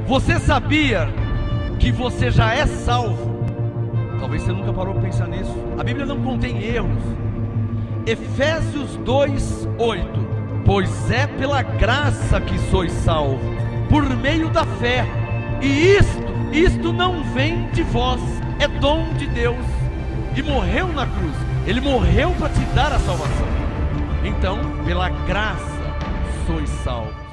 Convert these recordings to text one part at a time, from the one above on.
Você sabia que você já é salvo? Talvez você nunca parou para pensar nisso. A Bíblia não contém erros. Efésios 2:8. Pois é pela graça que sois salvos, por meio da fé. E isto não vem de vós, é dom de Deus. E morreu na cruz. Ele morreu para te dar a salvação. Então, pela graça sois salvos.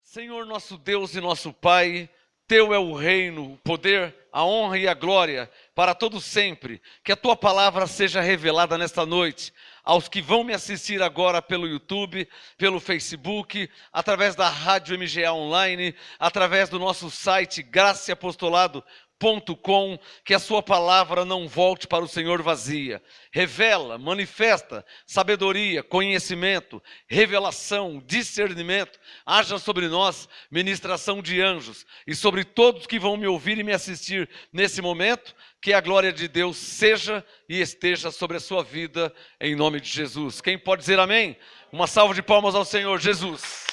Senhor nosso Deus e nosso Pai, Teu é o reino, o poder, a honra e a glória para todos sempre. Que a Tua palavra seja revelada nesta noite aos que vão me assistir agora pelo YouTube, pelo Facebook, através da Rádio MGA Online, através do nosso site graçaapostolado.com, que a sua palavra não volte para o Senhor vazia. Revela, manifesta sabedoria, conhecimento, revelação, discernimento. Haja sobre nós ministração de anjos e sobre todos que vão me ouvir e me assistir nesse momento, que a glória de Deus seja e esteja sobre a sua vida, em nome de Jesus. Quem pode dizer amém? Uma salva de palmas ao Senhor Jesus.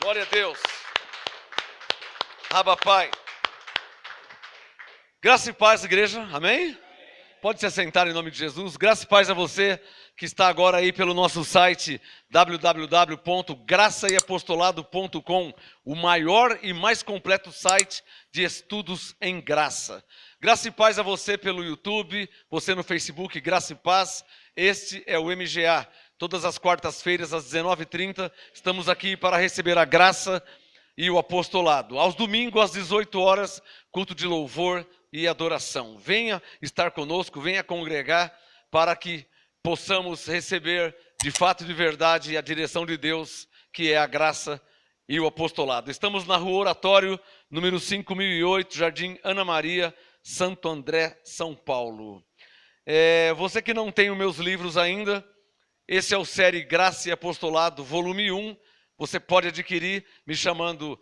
Glória a Deus. Abba, Pai. Graça e paz, igreja, amém? Pode se assentar em nome de Jesus. Graça e paz a você que está agora aí pelo nosso site www.graçaeapostolado.com, o maior e mais completo site de estudos em graça. Graça e paz a você pelo YouTube, você no Facebook, Graça e Paz. Este é o MGA. Todas as quartas-feiras às 19h30 estamos aqui para receber a graça e o apostolado. Aos domingos às 18 horas, culto de louvor e adoração. Venha estar conosco, venha congregar para que possamos receber de fato e de verdade a direção de Deus, que é a graça e o apostolado. Estamos na Rua Oratório, número 5008, Jardim Ana Maria, Santo André, São Paulo. Você que não tem os meus livros ainda, esse é o série Graça e Apostolado, volume 1. Você pode adquirir me chamando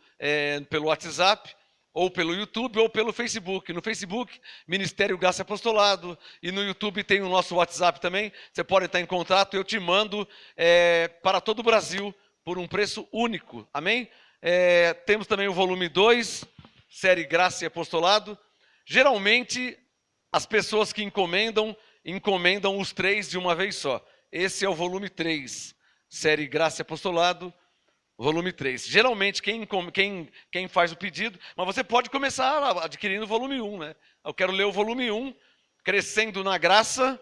pelo WhatsApp, ou pelo YouTube, ou pelo Facebook. No Facebook, Ministério Graça e Apostolado, e no YouTube tem o nosso WhatsApp também. Você pode estar em contato, eu te mando para todo o Brasil, por um preço único, amém? Temos também o volume 2, série Graça e Apostolado. Geralmente, as pessoas que encomendam os 3 de uma vez só. Esse é o volume 3, série Graça e Apostolado, volume 3. Geralmente, quem faz o pedido, mas você pode começar adquirindo o volume 1, né? Eu quero ler o volume 1, Crescendo na Graça,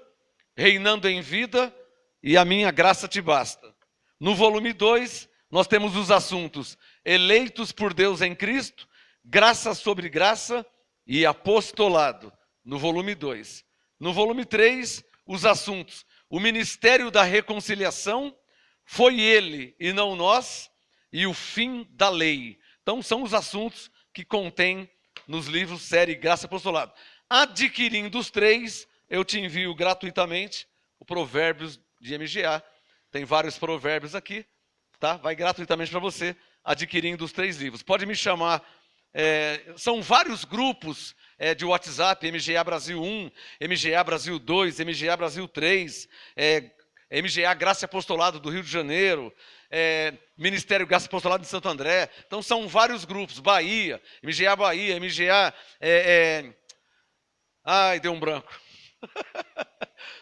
Reinando em Vida, e a minha graça te basta. No volume 2, nós temos os assuntos Eleitos por Deus em Cristo, Graça sobre Graça e Apostolado, no volume 2. No volume 3, os assuntos O Ministério da Reconciliação, Foi Ele e não nós, e o fim da lei. Então são os assuntos que contém nos livros série Graça e Apostolado. Adquirindo os 3, eu te envio gratuitamente o Provérbios de MGA. Tem vários provérbios aqui, tá? Vai gratuitamente para você, adquirindo os 3 livros. Pode me chamar, são vários grupos de WhatsApp, MGA Brasil 1, MGA Brasil 2, MGA Brasil 3, MGA Graça e Apostolado do Rio de Janeiro, Ministério Graça e Apostolado de Santo André. Então são vários grupos, Bahia, MGA Bahia, MGA... Ai, deu um branco.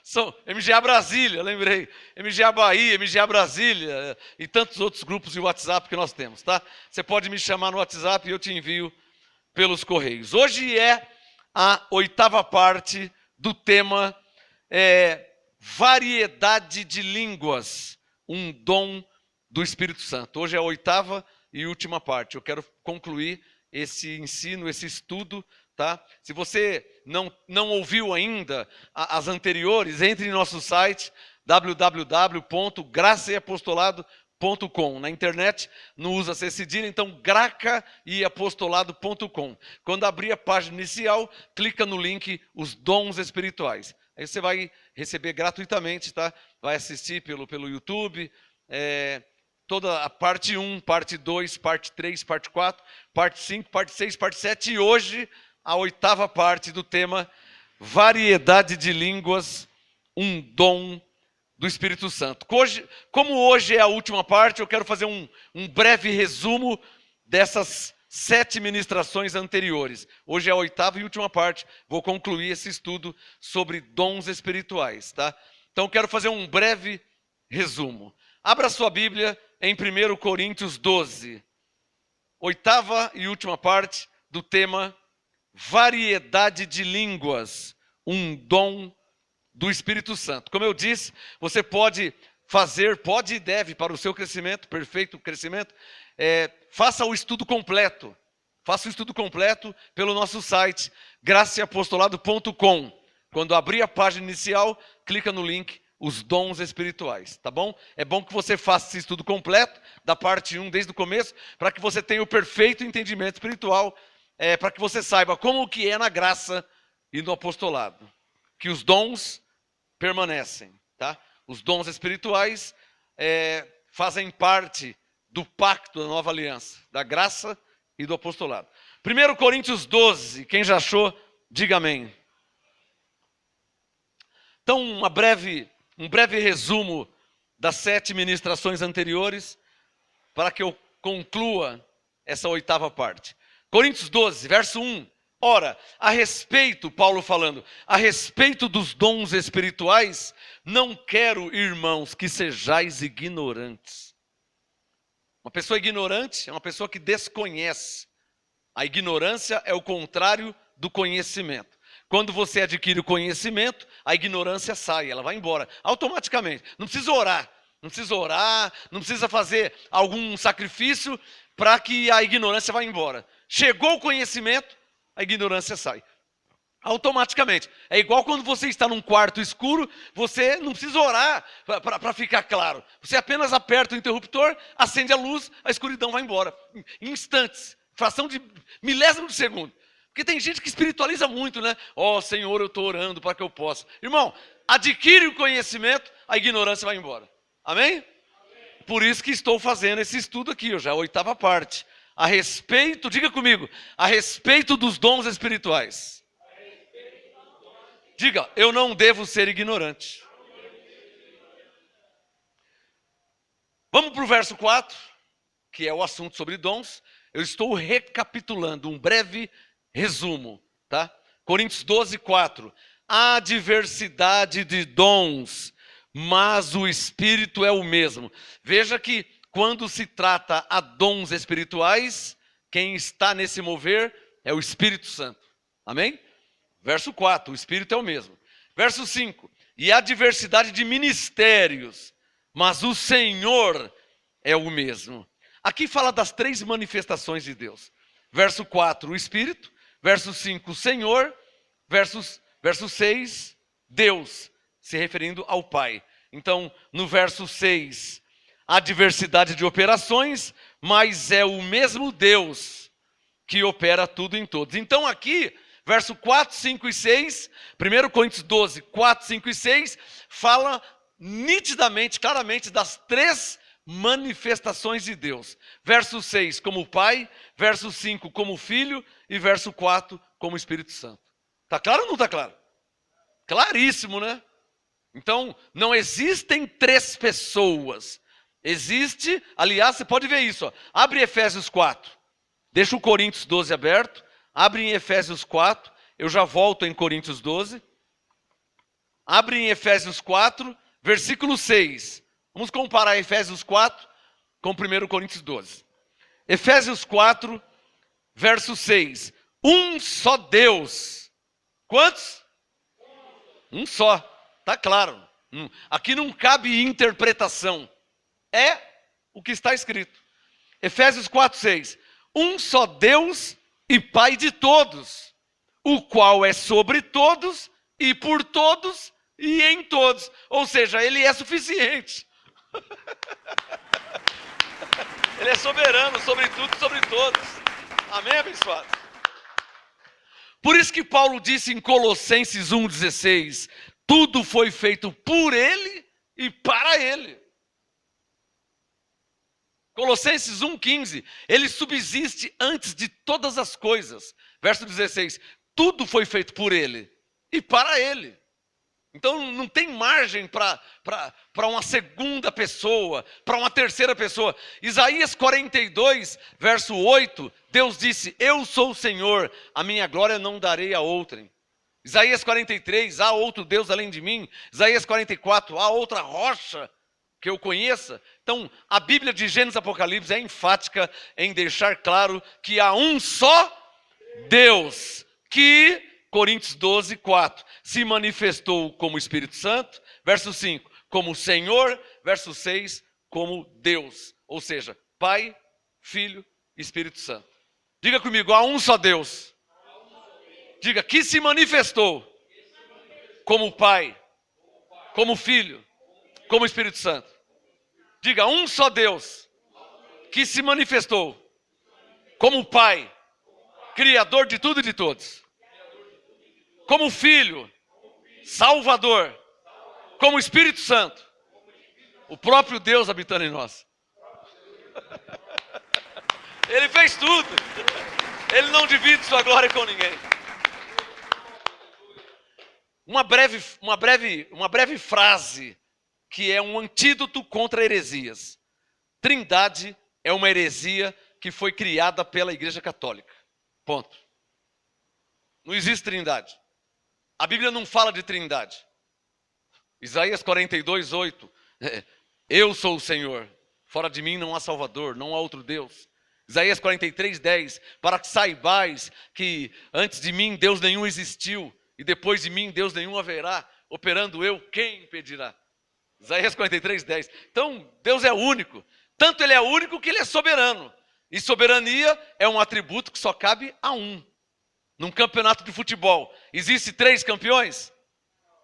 São MGA Brasília, lembrei. MGA Bahia, MGA Brasília e tantos outros grupos de WhatsApp que nós temos, tá? Você pode me chamar no WhatsApp e eu te envio pelos correios. Hoje é a 8ª parte do tema Variedade de Línguas, um dom do Espírito Santo. Hoje é a 8ª e última parte. Eu quero concluir esse ensino, esse estudo, tá? Se você não ouviu ainda as anteriores, entre em nosso site www.graçaeapostolado.com. Na internet não usa C cedilha, então gracaeapostolado.com. Quando abrir a página inicial, clica no link Os Dons Espirituais. Aí você vai receber gratuitamente, tá? Vai assistir pelo YouTube, toda a parte 1, parte 2, parte 3, parte 4, parte 5, parte 6, parte 7 e hoje a 8ª parte do tema Variedade de Línguas, um dom do Espírito Santo. Como hoje é a última parte, eu quero fazer um breve resumo dessas 7 ministrações anteriores. Hoje é a 8ª e última parte. Vou concluir esse estudo sobre dons espirituais, tá? Então quero fazer um breve resumo. Abra sua Bíblia em 1 Coríntios 12. 8ª e última parte do tema variedade de línguas, um dom do Espírito Santo. Como eu disse, você pode fazer, pode e deve para o seu crescimento, perfeito crescimento, faça o estudo completo. Faça o estudo completo pelo nosso site, graceapostolado.com. Quando abrir a página inicial, clica no link, os dons espirituais, tá bom? É bom que você faça esse estudo completo, da parte 1 desde o começo, para que você tenha o perfeito entendimento espiritual, para que você saiba como que é na graça e no apostolado. Que os dons permanecem, tá? Os dons espirituais fazem parte do pacto da nova aliança, da graça e do apostolado. 1 Coríntios 12, quem já achou, diga amém. Então, um breve resumo das 7 ministrações anteriores, para que eu conclua essa 8ª parte. Coríntios 12, verso 1. Ora, a respeito, Paulo falando, a respeito dos dons espirituais, não quero, irmãos, que sejais ignorantes. Uma pessoa ignorante é uma pessoa que desconhece. A ignorância é o contrário do conhecimento. Quando você adquire o conhecimento, a ignorância sai, ela vai embora, automaticamente. Não precisa orar, não precisa fazer algum sacrifício para que a ignorância vá embora. Chegou o conhecimento, a ignorância sai. Automaticamente. É igual quando você está num quarto escuro, você não precisa orar para ficar claro. Você apenas aperta o interruptor, acende a luz, a escuridão vai embora. Em instantes, fração de milésimo de segundo. Porque tem gente que espiritualiza muito, né? Ó, Senhor, eu estou orando para que eu possa. Irmão, adquire o conhecimento, a ignorância vai embora. Amém? Amém. Por isso que estou fazendo esse estudo aqui, já a 8ª parte. A respeito, diga comigo, a respeito dos dons espirituais. Diga, eu não devo ser ignorante. Vamos para o verso 4, que é o assunto sobre dons. Eu estou recapitulando um breve resumo, tá? Coríntios 12, 4. Há diversidade de dons, mas o Espírito é o mesmo. Veja que quando se trata a dons espirituais, quem está nesse mover é o Espírito Santo. Amém? Verso 4, o Espírito é o mesmo. Verso 5, e há diversidade de ministérios, mas o Senhor é o mesmo. Aqui fala das 3 manifestações de Deus. Verso 4, o Espírito. Verso 5, o Senhor. Verso 6, Deus, se referindo ao Pai. Então, no verso 6, há diversidade de operações, mas é o mesmo Deus que opera tudo em todos. Então aqui, verso 4, 5 e 6, 1 Coríntios 12, 4, 5 e 6, fala nitidamente, claramente, das 3 manifestações de Deus. Verso 6, como o Pai, verso 5, como o Filho, e verso 4, como o Espírito Santo. Está claro ou não está claro? Claríssimo, né? Então, não existem 3 pessoas. Existe, aliás, você pode ver isso. Ó. Abre Efésios 4. Deixa o Coríntios 12 aberto. Abre em Efésios 4. Eu já volto em Coríntios 12. Abre em Efésios 4, versículo 6. Vamos comparar Efésios 4 com 1 Coríntios 12. Efésios 4, verso 6. Um só Deus. Quantos? Um só. Está claro. Aqui não cabe interpretação. É o que está escrito. Efésios 4, 6. Um só Deus e Pai de todos, o qual é sobre todos e por todos e em todos. Ou seja, Ele é suficiente. Ele é soberano sobre tudo e sobre todos. Amém, abençoado? Por isso que Paulo disse em Colossenses 1,16, tudo foi feito por Ele e para Ele. Colossenses 1,15, Ele subsiste antes de todas as coisas. Verso 16, tudo foi feito por Ele e para Ele. Então não tem margem para uma segunda pessoa, para uma terceira pessoa. Isaías 42, verso 8, Deus disse: eu sou o Senhor, a minha glória não darei a outrem. Isaías 43, há outro Deus além de mim. Isaías 44, há outra rocha que eu conheça. Então, a Bíblia de Gênesis e Apocalipse é enfática em deixar claro que há um só Deus, que, Coríntios 12, 4, se manifestou como Espírito Santo, verso 5, como Senhor, verso 6, como Deus, ou seja, Pai, Filho e Espírito Santo. Diga comigo, há um só Deus. Diga, que se manifestou como Pai, como Filho, como Espírito Santo. Diga, um só Deus, que se manifestou como Pai, Criador de tudo e de todos, como Filho, Salvador, como Espírito Santo, o próprio Deus habitando em nós. Ele fez tudo. Ele não divide sua glória com ninguém. Uma breve frase que é um antídoto contra heresias. Trindade é uma heresia que foi criada pela Igreja Católica. Ponto. Não existe trindade. A Bíblia não fala de trindade. Isaías 42, 8. Eu sou o Senhor. Fora de mim não há Salvador, não há outro Deus. Isaías 43, 10. Para que saibais que antes de mim Deus nenhum existiu, e depois de mim Deus nenhum haverá. Operando eu, quem impedirá? Isaías 43, 10. Então, Deus é único. Tanto Ele é único que Ele é soberano. E soberania é um atributo que só cabe a um. Num campeonato de futebol, existe 3 campeões?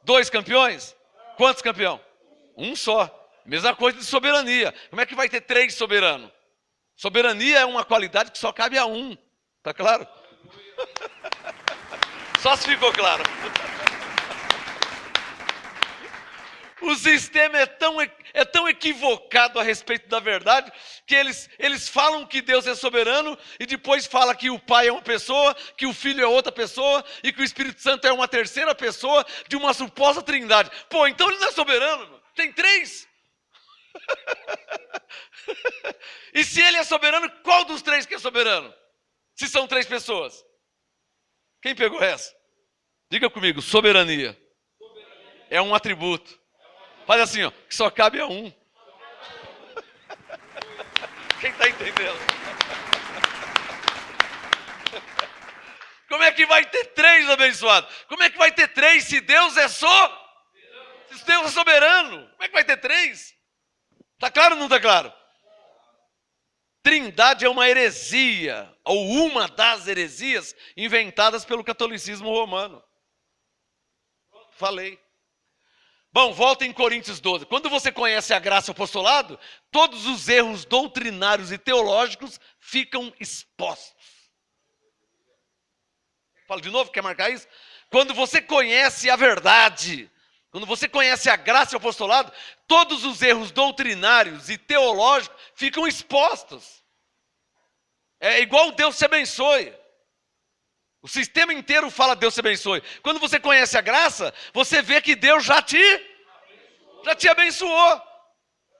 2 campeões? Quantos campeões? Um só. Mesma coisa de soberania. Como é que vai ter 3 soberanos? Soberania é uma qualidade que só cabe a um. Tá claro? Só se ficou claro. O sistema é tão equivocado a respeito da verdade que eles falam que Deus é soberano e depois fala que o Pai é uma pessoa, que o Filho é outra pessoa e que o Espírito Santo é uma terceira pessoa de uma suposta trindade. Pô, então ele não é soberano, tem 3. E se ele é soberano, qual dos 3 que é soberano? Se são 3 pessoas. Quem pegou essa? Diga comigo, soberania é um atributo. Faz assim, ó, que só cabe a um. Quem está entendendo? Como é que vai ter 3 abençoados? Como é que vai ter 3 se Deus é só? Se Deus é soberano, como é que vai ter 3? Está claro ou não está claro? Trindade é uma heresia, ou uma das heresias inventadas pelo catolicismo romano. Falei. Bom, volta em Coríntios 12. Quando você conhece a graça e o apostolado, todos os erros doutrinários e teológicos ficam expostos. Fala de novo, quer marcar isso? Quando você conhece a verdade, quando você conhece a graça e o apostolado, todos os erros doutrinários e teológicos ficam expostos. É igual Deus te abençoe. O sistema inteiro fala Deus te abençoe. Quando você conhece a graça, você vê que Deus já te abençoou.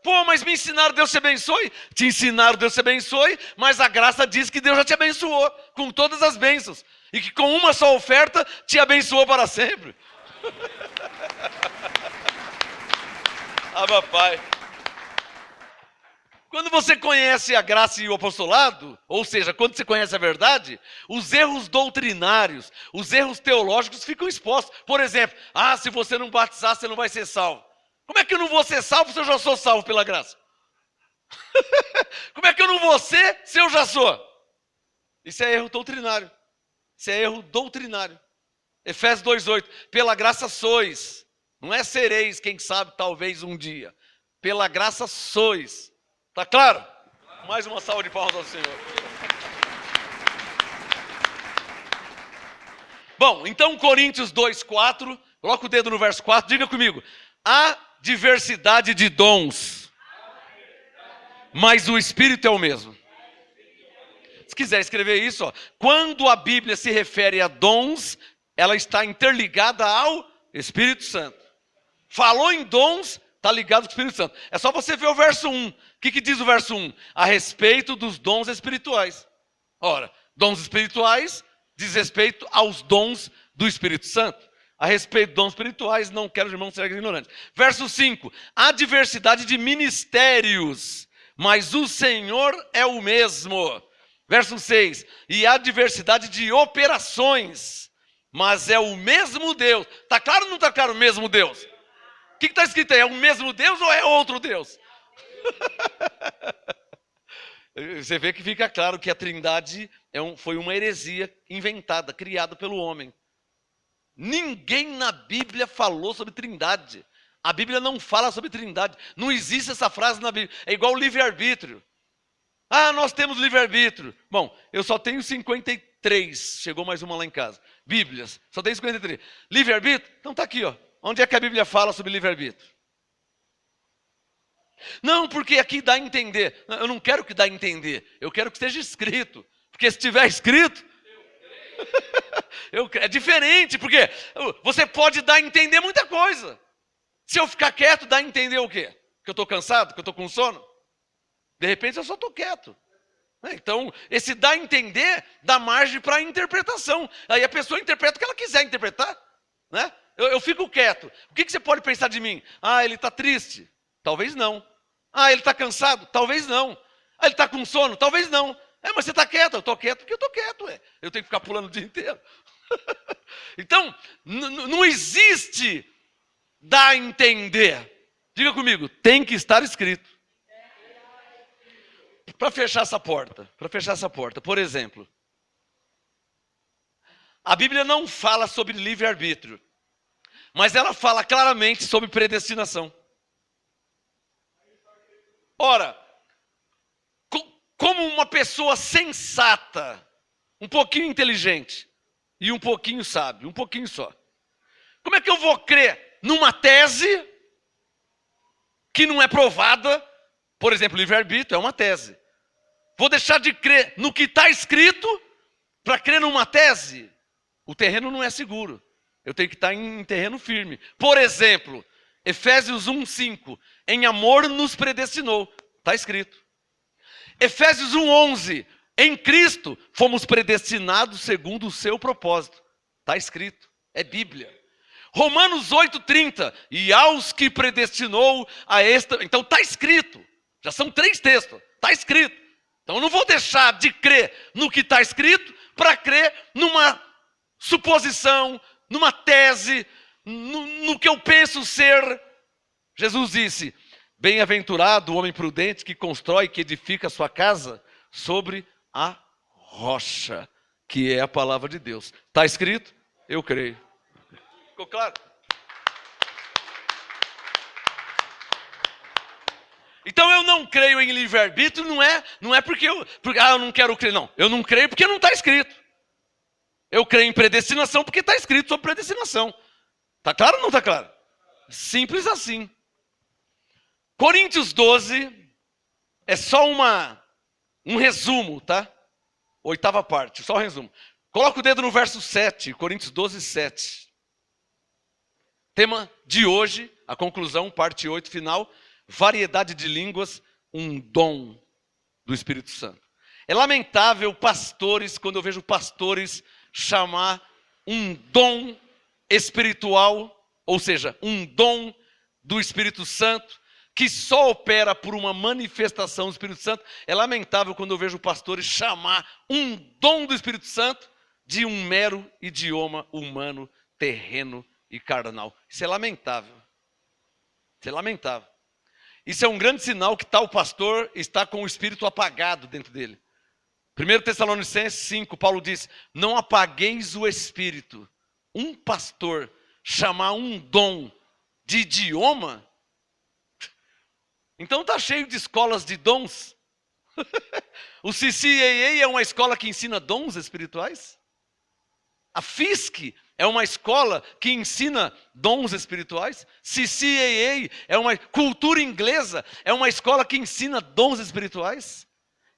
Pô, mas me ensinaram Deus te abençoe? Te ensinaram Deus te abençoe, mas a graça diz que Deus já te abençoou com todas as bênçãos. E que com uma só oferta te abençoou para sempre. Ah, papai. Quando você conhece a graça e o apostolado, ou seja, quando você conhece a verdade, os erros doutrinários, os erros teológicos ficam expostos. Por exemplo, se você não batizar, você não vai ser salvo. Como é que eu não vou ser salvo se eu já sou salvo pela graça? Como é que eu não vou ser se eu já sou? Isso é erro doutrinário. Isso é erro doutrinário. Efésios 2,8. Pela graça sois. Não é sereis, quem sabe, talvez um dia. Pela graça sois. Tá claro? Mais uma salva de palmas ao Senhor. Bom, então Coríntios 2:4, coloca o dedo no verso 4, diga comigo. Há diversidade de dons, mas o Espírito é o mesmo. Se quiser escrever isso, ó, quando a Bíblia se refere a dons, ela está interligada ao Espírito Santo. Falou em dons, está ligado com o Espírito Santo. É só você ver o verso 1. O que diz o verso 1? A respeito dos dons espirituais. Ora, dons espirituais diz respeito aos dons do Espírito Santo. A respeito de dons espirituais, não quero, irmãos, ser ignorantes. Verso 5. Há diversidade de ministérios, mas o Senhor é o mesmo. Verso 6. E há diversidade de operações, mas é o mesmo Deus. Está claro ou não está claro o mesmo Deus? O que está escrito aí? É o mesmo Deus ou é outro Deus? Você vê que fica claro que a Trindade foi uma heresia inventada, criada pelo homem. Ninguém na Bíblia falou sobre Trindade. A Bíblia não fala sobre Trindade. Não existe essa frase na Bíblia. É igual livre-arbítrio. Ah, nós temos livre-arbítrio. Bom, eu só tenho 53. Chegou mais uma lá em casa. Bíblias. Só tenho 53. Livre-arbítrio? Então está aqui, ó. Onde é que a Bíblia fala sobre livre-arbítrio? Não, porque aqui dá a entender. Eu não quero que dá a entender. Eu quero que esteja escrito. Porque se estiver escrito... é diferente, porque você pode dar a entender muita coisa. Se eu ficar quieto, dá a entender o quê? Que eu estou cansado? Que eu estou com sono? De repente eu só estou quieto. Então, esse dá a entender dá margem para a interpretação. Aí a pessoa interpreta o que ela quiser interpretar, né? Eu fico quieto. O que você pode pensar de mim? Ah, ele está triste? Talvez não. Ah, ele está cansado? Talvez não. Ah, ele está com sono? Talvez não. Mas você está quieto. Eu estou quieto porque eu estou quieto. Eu tenho que ficar pulando o dia inteiro. Então, não existe dar a entender. Diga comigo, tem que estar escrito. Para fechar essa porta, por exemplo, a Bíblia não fala sobre livre-arbítrio, mas ela fala claramente sobre predestinação. Ora, como uma pessoa sensata, um pouquinho inteligente e um pouquinho sábio, um pouquinho só, como é que eu vou crer numa tese que não é provada? Por exemplo, livre-arbítrio é uma tese. Vou deixar de crer no que está escrito para crer numa tese? O terreno não é seguro. Eu tenho que estar em terreno firme. Por exemplo, Efésios 1:5. Em amor nos predestinou. Está escrito. Efésios 1:11. Em Cristo fomos predestinados segundo o seu propósito. Está escrito. É Bíblia. Romanos 8:30. E aos que predestinou a esta... Então está escrito. Já são 3 textos. Está escrito. Então eu não vou deixar de crer no que está escrito para crer numa suposição, numa tese, no que eu penso ser. Jesus disse, bem-aventurado o homem prudente que constrói, que edifica a sua casa sobre a rocha, que é a palavra de Deus. Está escrito? Eu creio. Ficou claro? Então eu não creio em livre-arbítrio, não é porque eu não quero crer, não. Eu não creio porque não está escrito. Eu creio em predestinação porque está escrito sobre predestinação. Está claro ou não está claro? Simples assim. Coríntios 12 é só um resumo, tá? 8ª parte, só um resumo. Coloca o dedo no verso 7, Coríntios 12, 7. Tema de hoje, a conclusão, parte 8, final. Variedade de línguas, um dom do Espírito Santo. É lamentável pastores, quando eu vejo pastores chamar um dom espiritual, ou seja, um dom do Espírito Santo, que só opera por uma manifestação do Espírito Santo. É lamentável quando eu vejo pastores chamar um dom do Espírito Santo de um mero idioma humano, terreno e carnal. Isso é lamentável. Isso é lamentável. Isso é um grande sinal que tal pastor está com o espírito apagado dentro dele. 1 Tessalonicenses 5, Paulo diz, não apagueis o espírito. Um pastor chamar um dom de idioma, então está cheio de escolas de dons. O CCAA é uma escola que ensina dons espirituais. A FISC é uma escola que ensina dons espirituais. CCAA é uma cultura inglesa, é uma escola que ensina dons espirituais.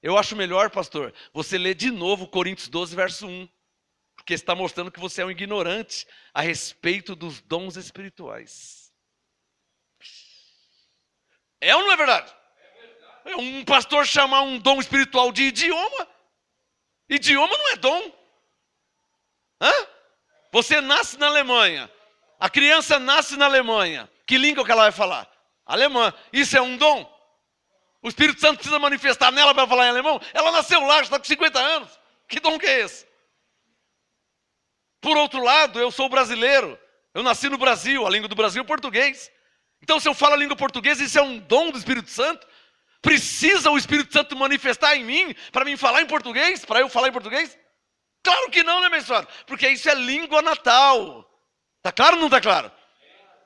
Eu acho melhor, pastor, você ler de novo Coríntios 12, verso 1. Porque está mostrando que você é um ignorante a respeito dos dons espirituais. É ou não é verdade? Um pastor chamar um dom espiritual de idioma. Idioma não é dom. Hã? Você nasce na Alemanha. A criança nasce na Alemanha. Que língua que ela vai falar? Alemã. Isso é um dom? O Espírito Santo precisa manifestar nela para falar em alemão? Ela nasceu lá, já está com 50 anos. Que dom que é esse? Por outro lado, eu sou brasileiro. Eu nasci no Brasil, a língua do Brasil é português. Então, se eu falo a língua portuguesa, isso é um dom do Espírito Santo? Precisa o Espírito Santo manifestar em mim para mim falar em português? Para eu falar em português? Claro que não, né, abençoado? Porque isso é língua natal. Tá claro ou não tá claro?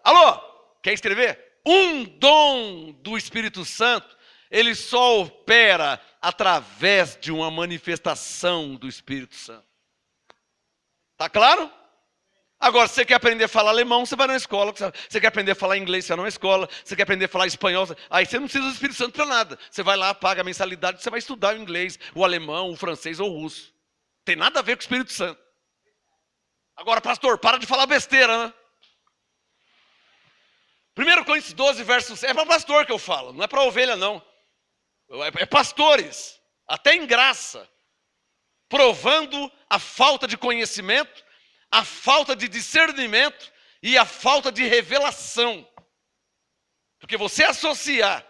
Alô? Quer escrever? Um dom do Espírito Santo, ele só opera através de uma manifestação do Espírito Santo. Tá claro? Agora, se você quer aprender a falar alemão, você vai na escola. Você quer aprender a falar inglês, você vai na escola. Você quer aprender a falar espanhol, aí você não precisa do Espírito Santo para nada. Você vai lá, paga a mensalidade, você vai estudar o inglês, o alemão, o francês ou o russo. Tem nada a ver com o Espírito Santo. Agora, pastor, para de falar besteira, né? 1 Coríntios 12, versos... É para pastor que eu falo, não é para ovelha, não. É pastores, até em graça, provando a falta de conhecimento, a falta de discernimento e a falta de revelação. Porque você associar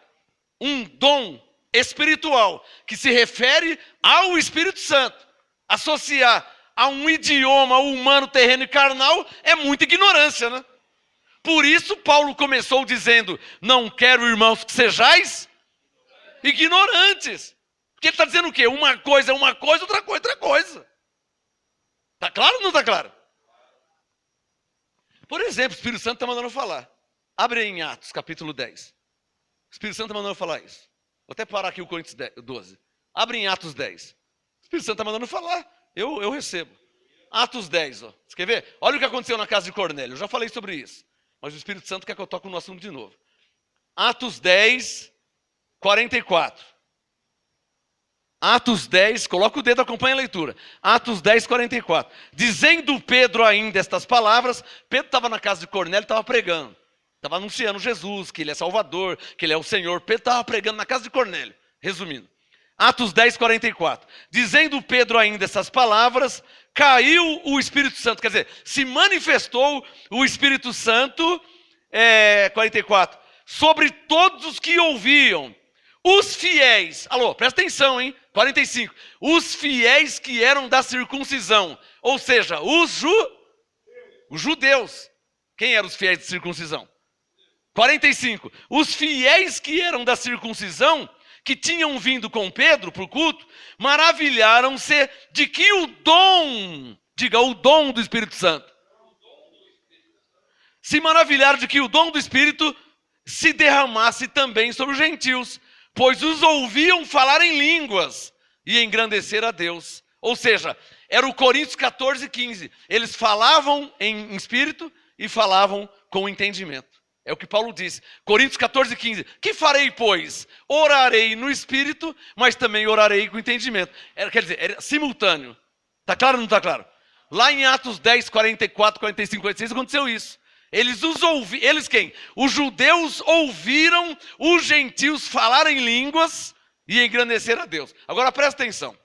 um dom espiritual que se refere ao Espírito Santo, associar a um idioma humano, terreno e carnal, é muita ignorância, né? Por isso Paulo começou dizendo, não quero, irmãos, que sejais ignorantes. Porque ele está dizendo o quê? Uma coisa é uma coisa, outra coisa é outra coisa. Está claro ou não está claro? Por exemplo, o Espírito Santo está mandando falar. Abre aí em Atos, capítulo 10. O Espírito Santo está mandando falar isso. Vou até parar aqui o Coríntios 12. Abre em Atos 10. O Espírito Santo está mandando falar. Eu recebo. Atos 10, ó. Você quer ver? Olha o que aconteceu na casa de Cornélio. Eu já falei sobre isso. Mas o Espírito Santo quer que eu toque no assunto de novo. Atos 10, 44. Atos 10, coloca o dedo, acompanha a leitura. Atos 10, 44. Dizendo Pedro ainda estas palavras, Pedro estava na casa de Cornélio e estava pregando. Estava anunciando Jesus, que ele é Salvador, que ele é o Senhor. Pedro estava pregando na casa de Cornélio. Resumindo. Atos 10, 44. Dizendo Pedro ainda essas palavras, caiu o Espírito Santo. Quer dizer, se manifestou o Espírito Santo, 44, sobre todos os que ouviam. Os fiéis, alô, presta atenção, hein? 45. Os fiéis que eram da circuncisão, ou seja, os judeus. Quem eram os fiéis de circuncisão? 45. Os fiéis que eram da circuncisão, que tinham vindo com Pedro para o culto, maravilharam-se de que o dom, diga, o dom do Espírito Santo. Se maravilharam de que o dom do Espírito se derramasse também sobre os gentios, pois os ouviam falar em línguas e engrandecer a Deus. Ou seja, era o Coríntios 14, 15. Eles falavam em espírito e falavam com entendimento. É o que Paulo disse. Coríntios 14, 15. Que farei, pois? Orarei no espírito, mas também orarei com entendimento. Quer dizer, era simultâneo. Está claro ou não está claro? Lá em Atos 10, 44, 45, 46 aconteceu isso. Eles quem? Os judeus ouviram os gentios falar em línguas e engrandecer a Deus. Agora presta atenção.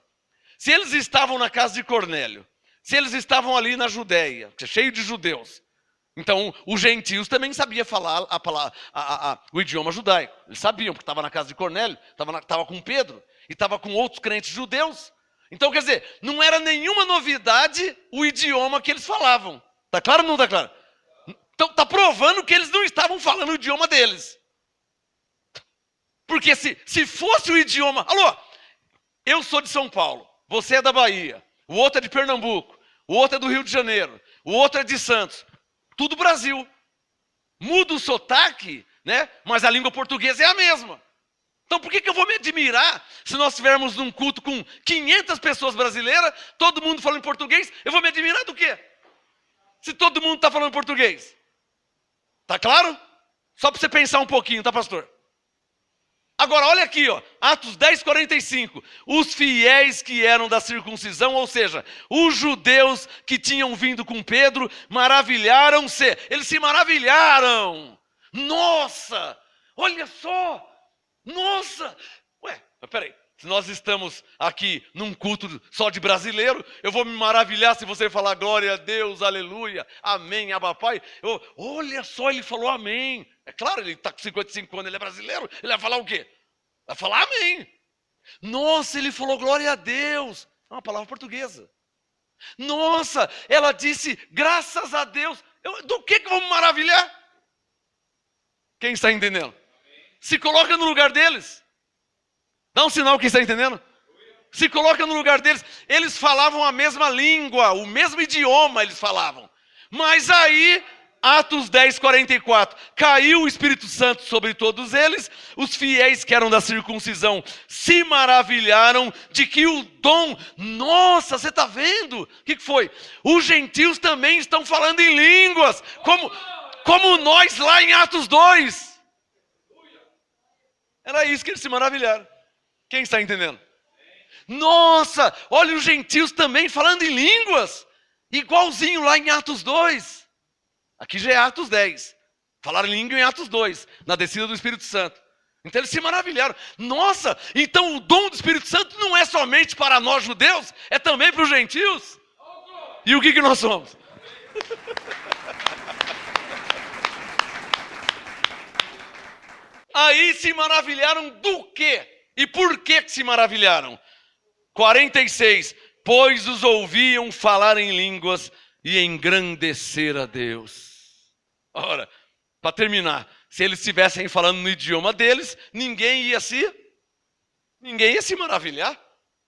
Se eles estavam na casa de Cornélio, se eles estavam ali na Judéia, cheio de judeus, então os gentios também sabiam falar o idioma judaico. Eles sabiam, porque estava na casa de Cornélio, estava com Pedro e estava com outros crentes judeus. Então, quer dizer, não era nenhuma novidade o idioma que eles falavam. Está claro ou não está claro? Então, está provando que eles não estavam falando o idioma deles. Porque se fosse o idioma... Alô, eu sou de São Paulo, você é da Bahia, o outro é de Pernambuco, o outro é do Rio de Janeiro, o outro é de Santos. Tudo Brasil. Muda o sotaque, né? Mas a língua portuguesa é a mesma. Então, por que eu vou me admirar se nós estivermos num culto com 500 pessoas brasileiras, todo mundo falando português, eu vou me admirar do quê? Se todo mundo está falando português. Tá claro? Só para você pensar um pouquinho, tá, pastor? Agora, olha aqui, ó, Atos 10, 45. Os fiéis que eram da circuncisão, ou seja, os judeus que tinham vindo com Pedro, maravilharam-se. Eles se maravilharam. Nossa, olha só, Nossa! Ué, mas peraí. Se nós estamos aqui num culto só de brasileiro, eu vou me maravilhar se você falar glória a Deus, aleluia, amém, Abba Pai. Olha só, ele falou amém. É claro, ele está com 55 anos, ele é brasileiro, ele vai falar o quê? Vai falar amém. Nossa, ele falou glória a Deus. É uma palavra portuguesa. Nossa, ela disse graças a Deus. Do que eu vou me maravilhar? Quem está entendendo? Se coloca no lugar deles. Dá um sinal quem está entendendo? Se coloca no lugar deles. Eles falavam a mesma língua, o mesmo idioma eles falavam. Mas aí, Atos 10, 44, caiu o Espírito Santo sobre todos eles. Os fiéis que eram da circuncisão se maravilharam de que o dom... Nossa, você está vendo? O que foi? Os gentios também estão falando em línguas, como nós lá em Atos 2. Era isso que eles se maravilharam. Quem está entendendo? Nossa, olha os gentios também falando em línguas. Igualzinho lá em Atos 2. Aqui já é Atos 10. Falaram em língua em Atos 2, na descida do Espírito Santo. Então eles se maravilharam. Nossa, então o dom do Espírito Santo não é somente para nós judeus, é também para os gentios. E o que nós somos? Aí se maravilharam do quê? E por que se maravilharam? 46. Pois os ouviam falar em línguas e engrandecer a Deus. Ora, para terminar, se eles estivessem falando no idioma deles, ninguém ia se maravilhar.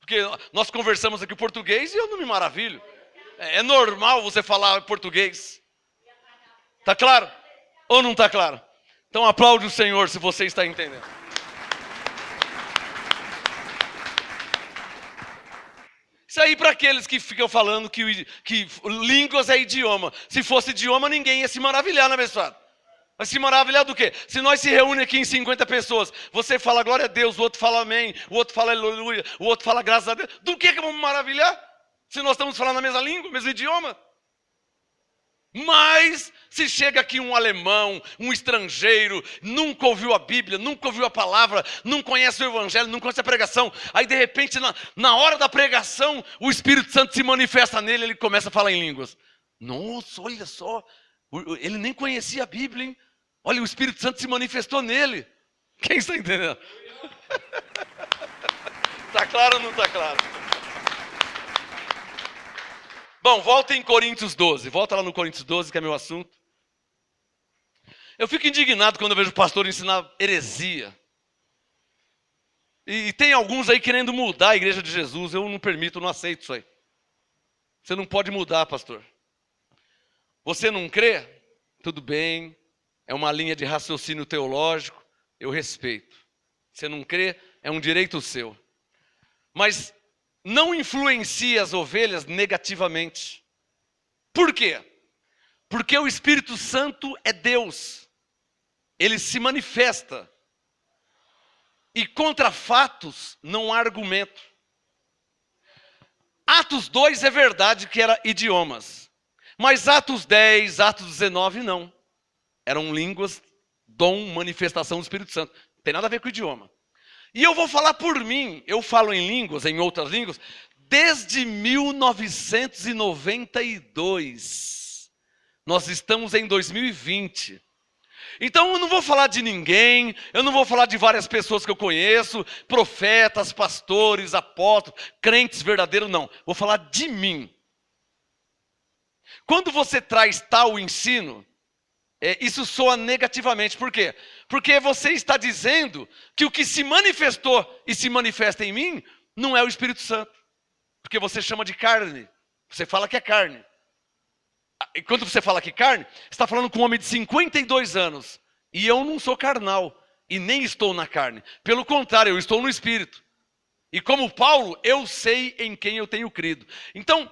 Porque nós conversamos aqui português e eu não me maravilho. É normal você falar português. Tá claro? Ou não tá claro? Então aplaude o Senhor se você está entendendo. Isso aí para aqueles que ficam falando que línguas é idioma. Se fosse idioma, ninguém ia se maravilhar, né, abençoado? Vai se maravilhar do quê? Se nós se reúne aqui em 50 pessoas, você fala glória a Deus, o outro fala amém, o outro fala aleluia, o outro fala graças a Deus. Do que vamos maravilhar? Se nós estamos falando a mesma língua, o mesmo idioma. Mas se chega aqui um alemão, um estrangeiro, nunca ouviu a Bíblia, nunca ouviu a palavra, não conhece o Evangelho, não conhece a pregação, aí de repente na hora da pregação o Espírito Santo se manifesta nele, ele começa a falar em línguas. Nossa, olha só, ele nem conhecia a Bíblia, hein? Olha, o Espírito Santo se manifestou nele. Quem está entendendo? Está claro ou não está claro? Bom, volta em Coríntios 12. Volta lá no Coríntios 12, que é meu assunto. Eu fico indignado quando eu vejo o pastor ensinar heresia. E tem alguns aí querendo mudar a igreja de Jesus. Eu não permito, não aceito isso aí. Você não pode mudar, pastor. Você não crê? Tudo bem. É uma linha de raciocínio teológico. Eu respeito. Você não crê? É um direito seu. Mas não influencia as ovelhas negativamente. Por quê? Porque o Espírito Santo é Deus. Ele se manifesta. E contra fatos não há argumento. Atos 2 é verdade que era idiomas. Mas Atos 10, Atos 19 não. Eram línguas, dom, manifestação do Espírito Santo. Não tem nada a ver com o idioma. E eu vou falar por mim, eu falo em línguas, em outras línguas, desde 1992. Nós estamos em 2020. Então eu não vou falar de ninguém, eu não vou falar de várias pessoas que eu conheço, profetas, pastores, apóstolos, crentes verdadeiros, não. Vou falar de mim. Quando você traz tal ensino, isso soa negativamente. Por quê? Porque você está dizendo que o que se manifestou e se manifesta em mim não é o Espírito Santo. Porque você chama de carne. Você fala que é carne. E quando você fala que carne, você está falando com um homem de 52 anos. E eu não sou carnal. E nem estou na carne. Pelo contrário, eu estou no Espírito. E como Paulo, eu sei em quem eu tenho crido. Então,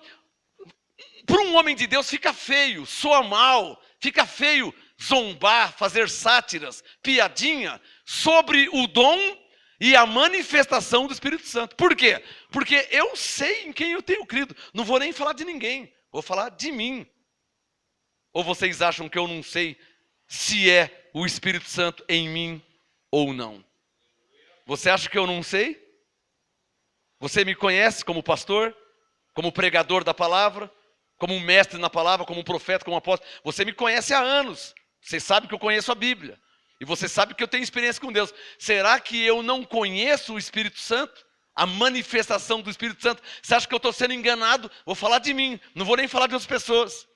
para um homem de Deus fica feio, soa mal, fica feio zombar, fazer sátiras, piadinha sobre o dom e a manifestação do Espírito Santo. Por quê? Porque eu sei em quem eu tenho crido. Não vou nem falar de ninguém, vou falar de mim. Ou vocês acham que eu não sei se é o Espírito Santo em mim ou não? Você acha que eu não sei? Você me conhece como pastor, como pregador da palavra, como um mestre na palavra, como um profeta, como um apóstolo. Você me conhece há anos. Você sabe que eu conheço a Bíblia. E você sabe que eu tenho experiência com Deus. Será que eu não conheço o Espírito Santo? A manifestação do Espírito Santo? Você acha que eu estou sendo enganado? Vou falar de mim, não vou nem falar de outras pessoas.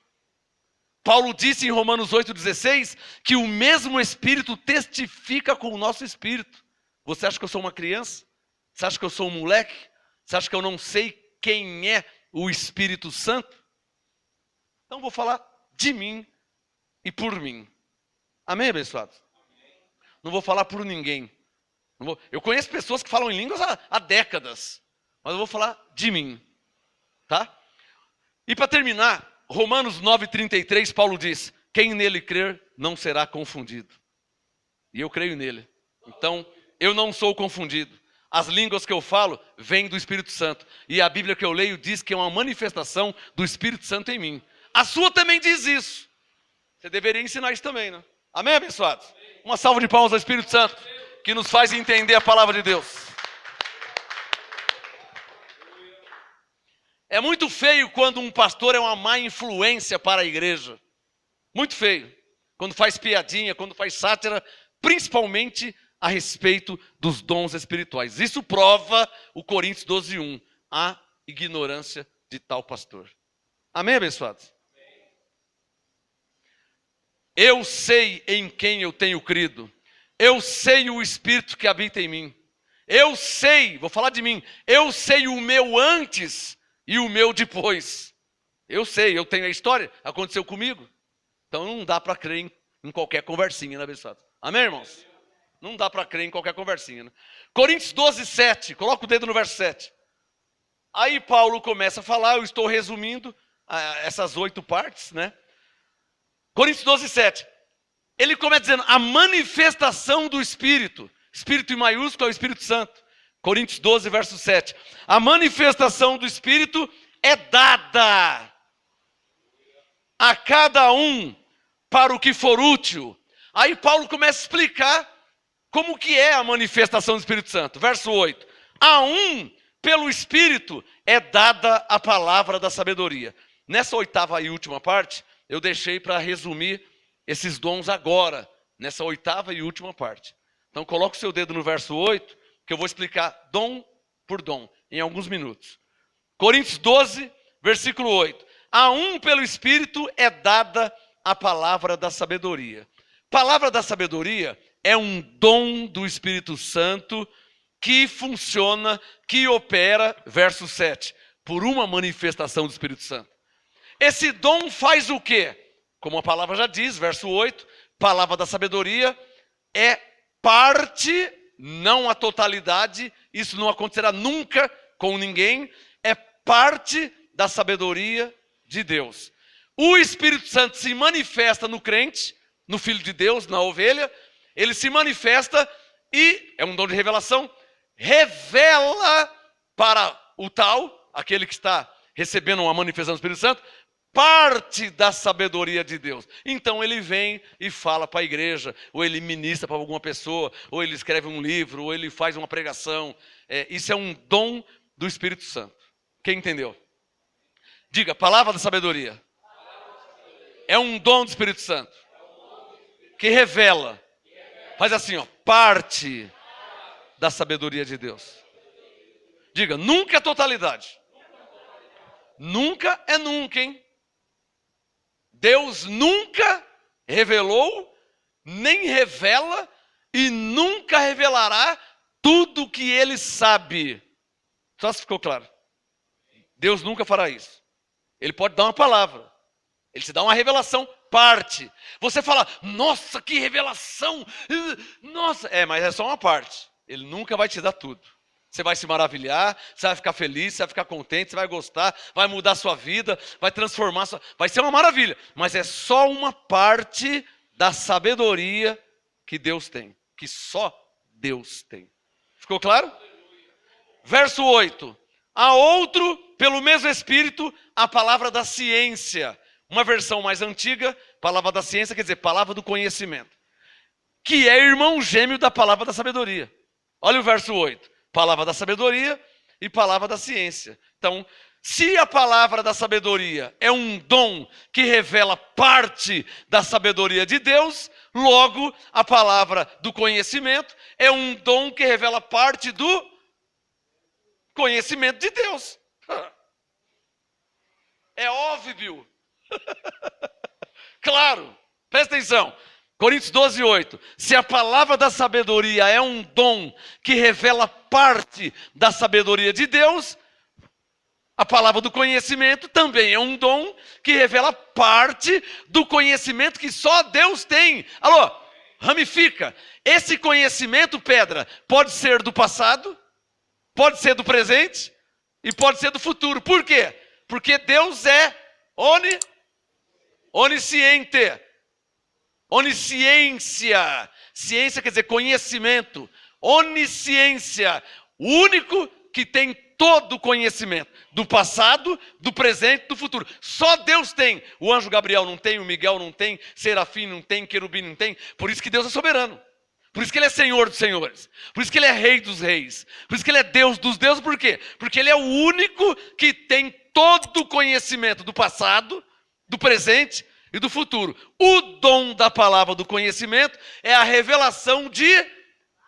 Paulo disse em Romanos 8,16 que o mesmo Espírito testifica com o nosso Espírito. Você acha que eu sou uma criança? Você acha que eu sou um moleque? Você acha que eu não sei quem é o Espírito Santo? Então vou falar de mim e por mim. Amém, abençoados? Não vou falar por ninguém. Eu conheço pessoas que falam em línguas há décadas. Mas eu vou falar de mim. Tá? E para terminar, Romanos 9,33, Paulo diz: quem nele crer não será confundido. E eu creio nele. Então, eu não sou confundido. As línguas que eu falo vêm do Espírito Santo. E a Bíblia que eu leio diz que é uma manifestação do Espírito Santo em mim. A sua também diz isso. Você deveria ensinar isso também, né? Amém, abençoados? Uma salva de palmas ao Espírito Santo, que nos faz entender a palavra de Deus. É muito feio quando um pastor é uma má influência para a igreja. Muito feio. Quando faz piadinha, quando faz sátira, principalmente a respeito dos dons espirituais. Isso prova o Coríntios 12:1, a ignorância de tal pastor. Amém, abençoados? Eu sei em quem eu tenho crido. Eu sei o Espírito que habita em mim. Eu sei, vou falar de mim, eu sei o meu antes e o meu depois. Eu sei, eu tenho a história, aconteceu comigo. Então não dá para crer em qualquer conversinha, né, abençoado? Amém, irmãos? Não dá para crer em qualquer conversinha, né? Coríntios 12:7, coloca o dedo no verso 7. Aí Paulo começa a falar, eu estou resumindo essas 8 partes, né? Coríntios 12:7. Ele começa dizendo a manifestação do Espírito. Espírito em maiúsculo é o Espírito Santo. Coríntios 12, verso 7. A manifestação do Espírito é dada a cada um para o que for útil. Aí Paulo começa a explicar como que é a manifestação do Espírito Santo. Verso 8. A um, pelo Espírito, é dada a palavra da sabedoria. Nessa 8ª e última parte, eu deixei para resumir esses dons agora, nessa 8ª e última parte. Então coloque o seu dedo no verso 8, que eu vou explicar dom por dom, em alguns minutos. Coríntios 12, versículo 8. A um pelo Espírito é dada a palavra da sabedoria. Palavra da sabedoria é um dom do Espírito Santo que funciona, que opera, verso 7, por uma manifestação do Espírito Santo. Esse dom faz o quê? Como a palavra já diz, verso 8, palavra da sabedoria é parte, não a totalidade, isso não acontecerá nunca com ninguém, é parte da sabedoria de Deus. O Espírito Santo se manifesta no crente, no Filho de Deus, na ovelha, ele se manifesta e, é um dom de revelação, revela para o tal, aquele que está recebendo uma manifestação do Espírito Santo, parte da sabedoria de Deus. Então ele vem e fala para a igreja, ou ele ministra para alguma pessoa, ou ele escreve um livro, ou ele faz uma pregação. Isso é um dom do Espírito Santo. Quem entendeu? Diga, palavra da sabedoria. É um dom do Espírito Santo. Que revela. Faz assim, ó, parte da sabedoria de Deus. Diga, nunca é totalidade. Nunca é nunca, hein? Deus nunca revelou, nem revela e nunca revelará tudo o que ele sabe. Só se ficou claro. Deus nunca fará isso. Ele pode dar uma palavra. Ele te dá uma revelação, parte. Você fala, nossa, que revelação. Nossa, mas é só uma parte. Ele nunca vai te dar tudo. Você vai se maravilhar, você vai ficar feliz, você vai ficar contente, você vai gostar, vai mudar a sua vida, vai transformar vai ser uma maravilha. Mas é só uma parte da sabedoria que Deus tem, que só Deus tem. Ficou claro? Verso 8. A outro, pelo mesmo Espírito, a palavra da ciência. Uma versão mais antiga, palavra da ciência, quer dizer, palavra do conhecimento. Que é irmão gêmeo da palavra da sabedoria. Olha o verso 8. Palavra da sabedoria e palavra da ciência. Então, se a palavra da sabedoria é um dom que revela parte da sabedoria de Deus, logo a palavra do conhecimento é um dom que revela parte do conhecimento de Deus. É óbvio. Claro, presta atenção. Coríntios 12, 8. Se a palavra da sabedoria é um dom que revela parte da sabedoria de Deus, a palavra do conhecimento também é um dom que revela parte do conhecimento que só Deus tem. Alô, ramifica. Esse conhecimento, Pedra, pode ser do passado, pode ser do presente e pode ser do futuro. Por quê? Porque Deus é onisciente. Onisciência. Ciência quer dizer conhecimento. Onisciência. O único que tem todo o conhecimento. Do passado, do presente, do futuro. Só Deus tem. O anjo Gabriel não tem, o Miguel não tem, Serafim não tem, Querubim não tem. Por isso que Deus é soberano. Por isso que Ele é Senhor dos senhores. Por isso que Ele é Rei dos reis. Por isso que Ele é Deus dos deuses. Por quê? Porque Ele é o único que tem todo o conhecimento do passado, do presente e do futuro. O dom da palavra do conhecimento é a revelação de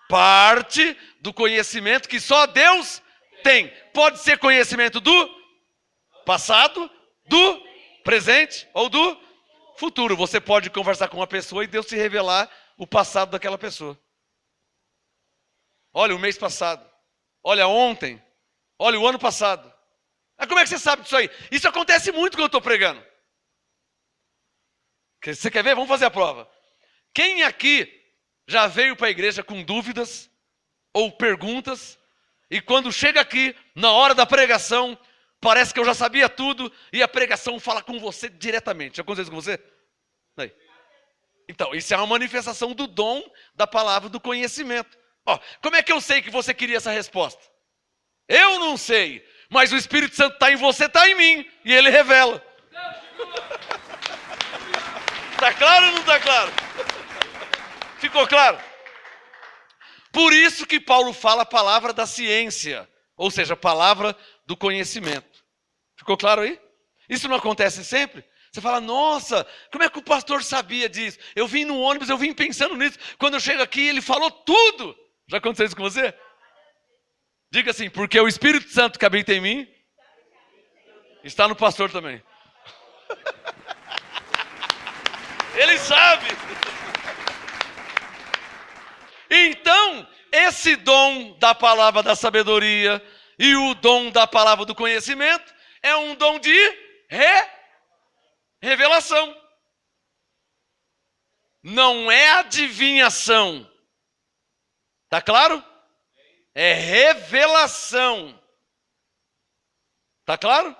parte do conhecimento que só Deus tem. Pode ser conhecimento do passado, do presente ou do futuro. Você pode conversar com uma pessoa e Deus te revelar o passado daquela pessoa. Olha, o mês passado. Olha, ontem. Olha, o ano passado. Mas como é que você sabe disso aí? Isso acontece muito quando eu estou pregando. Você quer ver? Vamos fazer a prova. Quem aqui já veio para a igreja com dúvidas ou perguntas e quando chega aqui, na hora da pregação, parece que eu já sabia tudo e a pregação fala com você diretamente? Já aconteceu isso com você? Aí. Então, isso é uma manifestação do dom da palavra do conhecimento. Ó, como é que eu sei que você queria essa resposta? Eu não sei, mas o Espírito Santo está em você, está em mim, e ele revela. Está claro ou não está claro? Ficou claro? Por isso que Paulo fala a palavra da ciência, ou seja, a palavra do conhecimento. Ficou claro aí? Isso não acontece sempre? Você fala, nossa, como é que o pastor sabia disso? Eu vim no ônibus, eu vim pensando nisso. Quando eu chego aqui, ele falou tudo. Já aconteceu isso com você? Diga assim, porque o Espírito Santo que habita em mim está no pastor também. Ele sabe. Então, esse dom da palavra da sabedoria e o dom da palavra do conhecimento é um dom de revelação. Não é adivinhação. Tá claro? É revelação. Tá claro?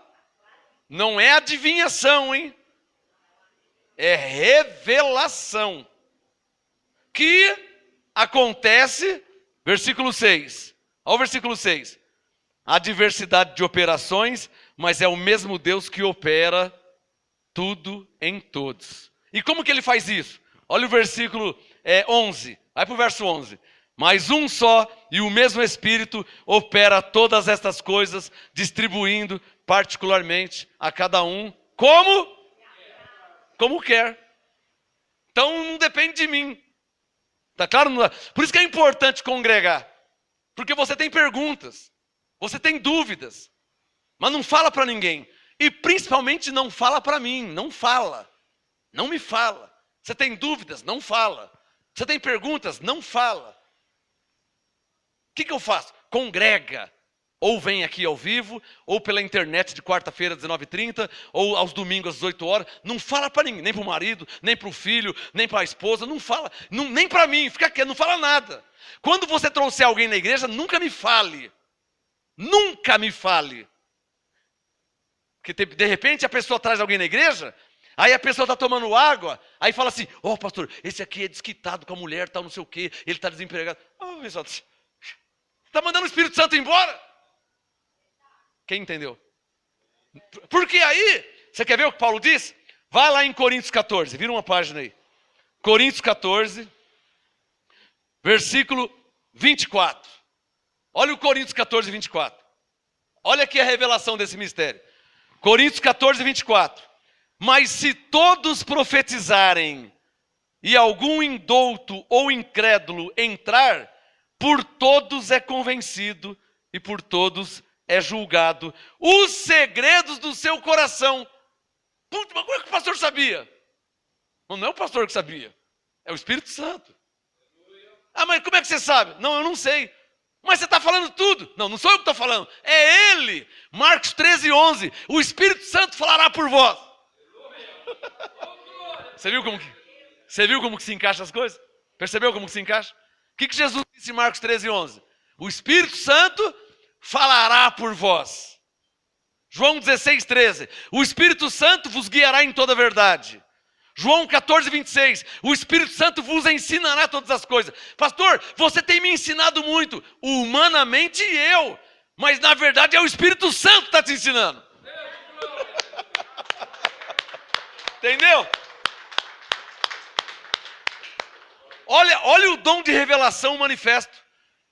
Não é adivinhação, hein? É revelação. Que acontece, versículo 6. Olha o versículo 6. Há diversidade de operações, mas é o mesmo Deus que opera tudo em todos. E como que ele faz isso? Olha o versículo 11. Vai para o verso 11. Mas um só e o mesmo Espírito opera todas estas coisas, distribuindo particularmente a cada um como quer. Então não depende de mim. Tá claro? Por isso que é importante congregar. Porque você tem perguntas, você tem dúvidas, mas não fala para ninguém. E principalmente não fala para mim, não fala. Não me fala. Você tem dúvidas? Não fala. Você tem perguntas? Não fala. O que eu faço? Congrega. Ou vem aqui ao vivo, ou pela internet de quarta-feira, 19h30, ou aos domingos às 18 horas. Não fala para ninguém, nem para o marido, nem para o filho, nem para a esposa. Não fala, nem para mim, fica quieto, não fala nada. Quando você trouxer alguém na igreja, nunca me fale. Nunca me fale. Porque de repente a pessoa traz alguém na igreja, aí a pessoa está tomando água, aí fala assim, pastor, esse aqui é desquitado com a mulher, tal, não sei o quê, ele está desempregado. Pessoal, está mandando o Espírito Santo embora? Quem entendeu? Porque aí, você quer ver o que Paulo diz? Vai lá em Coríntios 14, vira uma página aí. Coríntios 14, versículo 24. Olha o Coríntios 14, 24. Olha aqui a revelação desse mistério. Coríntios 14, 24. Mas se todos profetizarem e algum indouto ou incrédulo entrar, por todos é convencido e por todos é julgado os segredos do seu coração. Putz, mas como é que o pastor sabia? Não é o pastor que sabia, é o Espírito Santo. Ah, mas como é que você sabe? Não, eu não sei. Mas você está falando tudo. Não, não sou eu que estou falando, é Ele. Marcos 13, 11. O Espírito Santo falará por vós. Você viu como que se encaixa as coisas? Percebeu como que se encaixa? O que Jesus disse em Marcos 13, 11? O Espírito Santo falará por vós. João 16, 13. O Espírito Santo vos guiará em toda a verdade. João 14, 26. O Espírito Santo vos ensinará todas as coisas. Pastor, você tem me ensinado muito. Humanamente eu. Mas na verdade é o Espírito Santo que está te ensinando. Entendeu? Olha o dom de revelação manifesto.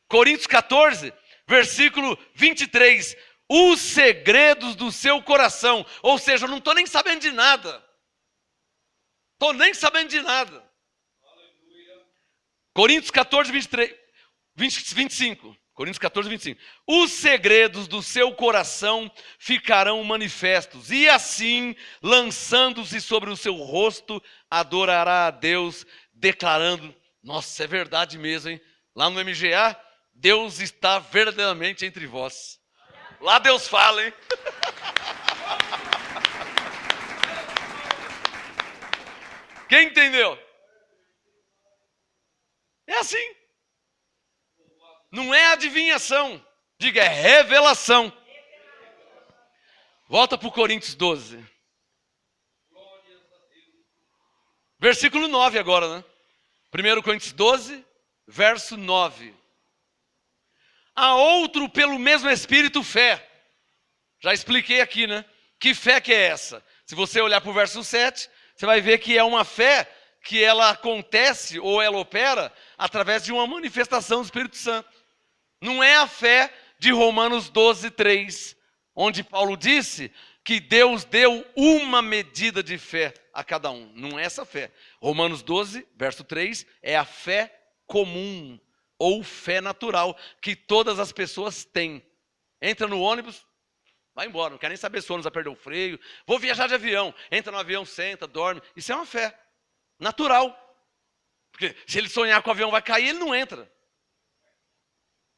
Coríntios 14, versículo 23. Os segredos do seu coração. Ou seja, eu não estou nem sabendo de nada. Estou nem sabendo de nada. Coríntios 14, 25. Coríntios 14, 25. Os segredos do seu coração ficarão manifestos. E assim, lançando-se sobre o seu rosto, adorará a Deus, declarando... Nossa, é verdade mesmo, hein? Lá no MGA, Deus está verdadeiramente entre vós. Lá Deus fala, hein? Quem entendeu? É assim. Não é adivinhação. Diga, é revelação. Volta para o Coríntios 12. Versículo 9 agora, né? 1 Coríntios 12, verso 9. A outro pelo mesmo Espírito fé. Já expliquei aqui, né? Que fé que é essa? Se você olhar para o verso 7, você vai ver que é uma fé que ela acontece ou ela opera através de uma manifestação do Espírito Santo. Não é a fé de Romanos 12, 3, onde Paulo disse que Deus deu uma medida de fé a cada um. Não é essa fé. Romanos 12, verso 3, é a fé comum ou fé natural que todas as pessoas têm. Entra no ônibus, vai embora, não quer nem saber se o ônibus vai perder o freio. Vou viajar de avião. Entra no avião, senta, dorme. Isso é uma fé natural. Porque se ele sonhar que o avião vai cair, ele não entra.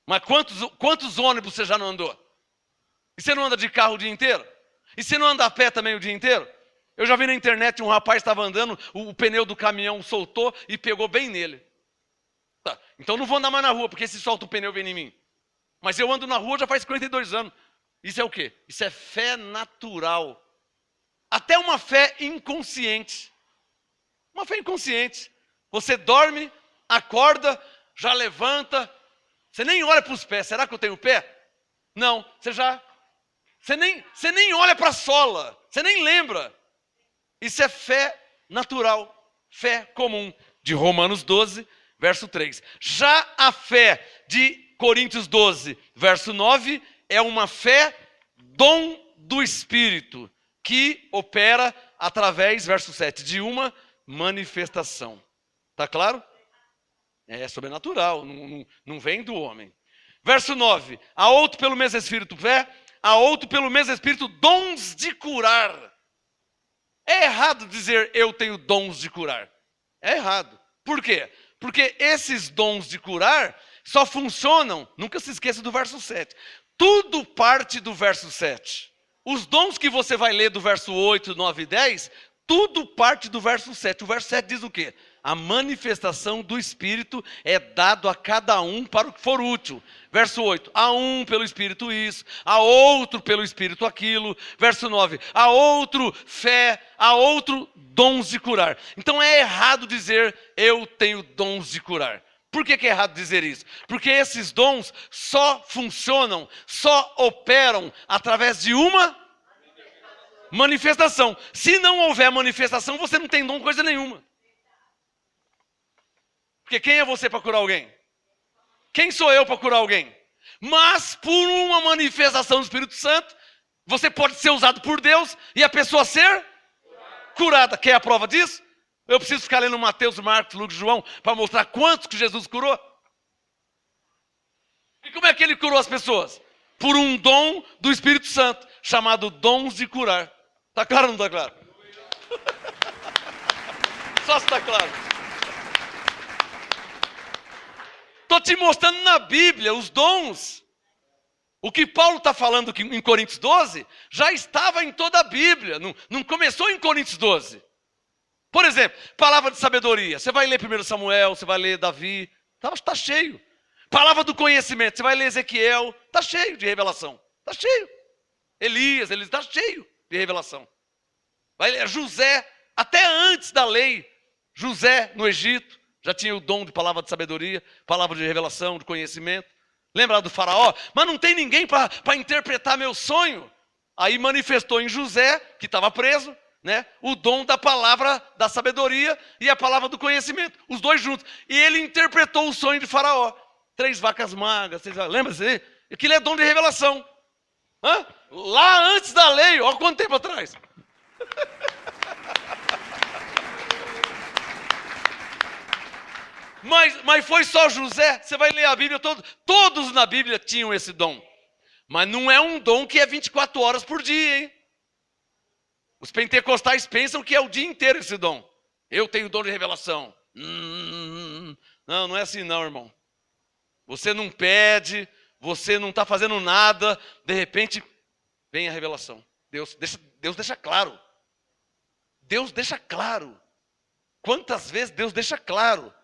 Mas quantos ônibus você já não andou? E você não anda de carro o dia inteiro? E você não anda a pé também o dia inteiro? Eu já vi na internet um rapaz estava andando, o pneu do caminhão soltou e pegou bem nele. Tá, então não vou andar mais na rua, porque se solta o pneu vem em mim. Mas eu ando na rua já faz 52 anos. Isso é o quê? Isso é fé natural. Até uma fé inconsciente. Uma fé inconsciente. Você dorme, acorda, já levanta. Você nem olha para os pés. Será que eu tenho pé? Não. Você nem olha para a sola. Você nem lembra. Isso é fé natural. Fé comum. De Romanos 12, verso 3. Já a fé de Coríntios 12, verso 9, é uma fé dom do Espírito, que opera através, verso 7, de uma manifestação. Está claro? É sobrenatural, não vem do homem. Verso 9, a outro pelo mesmo Espírito fé, a outro pelo mesmo Espírito dons de curar. É errado dizer eu tenho dons de curar. É errado. Por quê? Porque esses dons de curar só funcionam, nunca se esqueça do verso 7. Tudo parte do verso 7. Os dons que você vai ler do verso 8, 9 e 10, tudo parte do verso 7. O verso 7 diz o quê? A manifestação do Espírito é dado a cada um para o que for útil. Verso 8, a um pelo Espírito isso, a outro pelo Espírito aquilo. Verso 9, a outro fé, a outro dons de curar. Então é errado dizer eu tenho dons de curar. Por que é errado dizer isso? Porque esses dons só funcionam, só operam através de uma manifestação. Se não houver manifestação, você não tem dom coisa nenhuma. Porque quem é você para curar alguém? Quem sou eu para curar alguém? Mas por uma manifestação do Espírito Santo, você pode ser usado por Deus e a pessoa ser curada. Quer a prova disso? Eu preciso ficar lendo Mateus, Marcos, Lucas e João para mostrar quantos que Jesus curou. E como é que ele curou as pessoas? Por um dom do Espírito Santo, chamado dons de curar. Está claro ou não está claro? Só se está claro. Estou te mostrando na Bíblia os dons. O que Paulo está falando aqui em Coríntios 12 já estava em toda a Bíblia. Não começou em Coríntios 12. Por exemplo, palavra de sabedoria. Você vai ler 1 Samuel, você vai ler Davi. Está cheio. Palavra do conhecimento. Você vai ler Ezequiel. Está cheio de revelação. Está cheio. Elias está cheio de revelação. Vai ler José, até antes da lei. José no Egito já tinha o dom de palavra de sabedoria, palavra de revelação, de conhecimento. Lembra do faraó? Mas não tem ninguém para interpretar meu sonho. Aí manifestou em José, que estava preso, né, o dom da palavra da sabedoria e a palavra do conhecimento. Os dois juntos. E ele interpretou o sonho de faraó. 3 vacas magras. Lembra-se? Aquilo é dom de revelação. Hã? Lá antes da lei. Olha quanto tempo atrás. Mas foi só José? Você vai ler a Bíblia, todos na Bíblia tinham esse dom. Mas não é um dom que é 24 horas por dia, hein? Os pentecostais pensam que é o dia inteiro esse dom. Eu tenho dom de revelação. Não é assim não, irmão. Você não pede, você não está fazendo nada, de repente vem a revelação. Deus deixa claro. Deus deixa claro. Quantas vezes Deus deixa claro?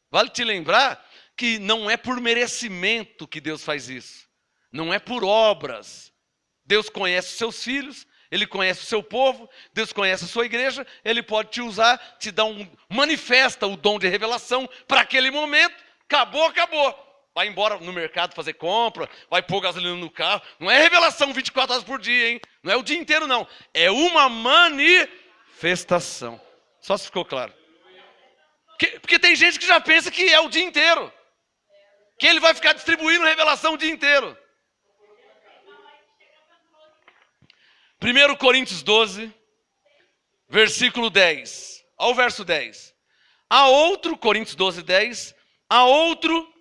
Vale te lembrar que não é por merecimento que Deus faz isso. Não é por obras. Deus conhece os seus filhos, Ele conhece o seu povo, Deus conhece a sua igreja, Ele pode te usar, te dar manifesta o dom de revelação para aquele momento, acabou. Vai embora no mercado fazer compra, vai pôr gasolina no carro. Não é revelação 24 horas por dia, hein? Não é o dia inteiro, não. É uma manifestação. Só se ficou claro. Porque tem gente que já pensa que é o dia inteiro. Que ele vai ficar distribuindo revelação o dia inteiro. 1 Coríntios 12, versículo 10. Olha o verso 10. Há outro, Coríntios 12, 10. Há outro,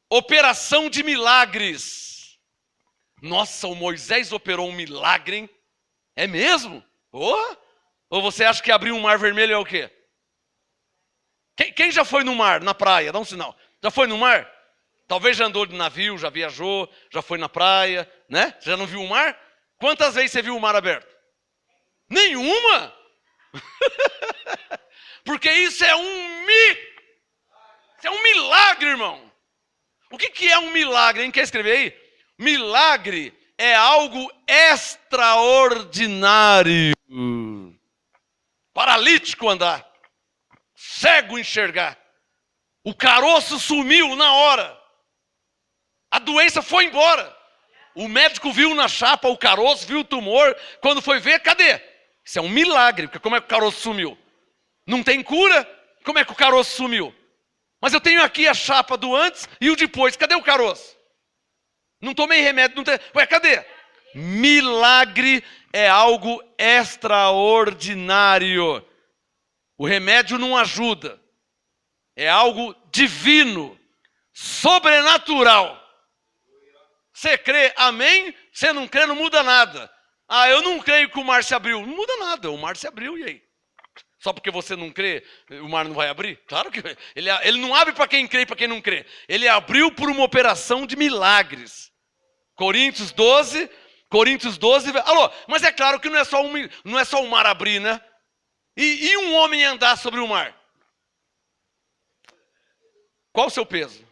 operação de milagres. Nossa, o Moisés operou um milagre, hein? É mesmo? Oh? Ou você acha que abrir um mar vermelho é o quê? Quem já foi no mar, na praia? Dá um sinal. Já foi no mar? Talvez já andou de navio, já viajou, já foi na praia, né? Já não viu o mar? Quantas vezes você viu o mar aberto? Nenhuma! Porque isso é um milagre, irmão. O que é um milagre, hein? Quer escrever aí? Milagre é algo extraordinário. Paralítico andar. Cego enxergar. O caroço sumiu na hora. A doença foi embora. O médico viu na chapa o caroço, viu o tumor. Quando foi ver, cadê? Isso é um milagre, porque como é que o caroço sumiu? Não tem cura? Como é que o caroço sumiu? Mas eu tenho aqui a chapa do antes e o depois. Cadê o caroço? Não tomei remédio, não tem. Ué, cadê? Milagre é algo extraordinário. O remédio não ajuda. É algo divino, sobrenatural. Você crê, amém? Você não crê, não muda nada. Ah, eu não creio que o mar se abriu. Não muda nada, o mar se abriu, e aí? Só porque você não crê, o mar não vai abrir? Claro que ele não abre para quem crê e para quem não crê. Ele abriu por uma operação de milagres. Coríntios 12. Alô, mas é claro que não é só o mar abrir, né? E um homem andar sobre o mar? Qual o seu peso?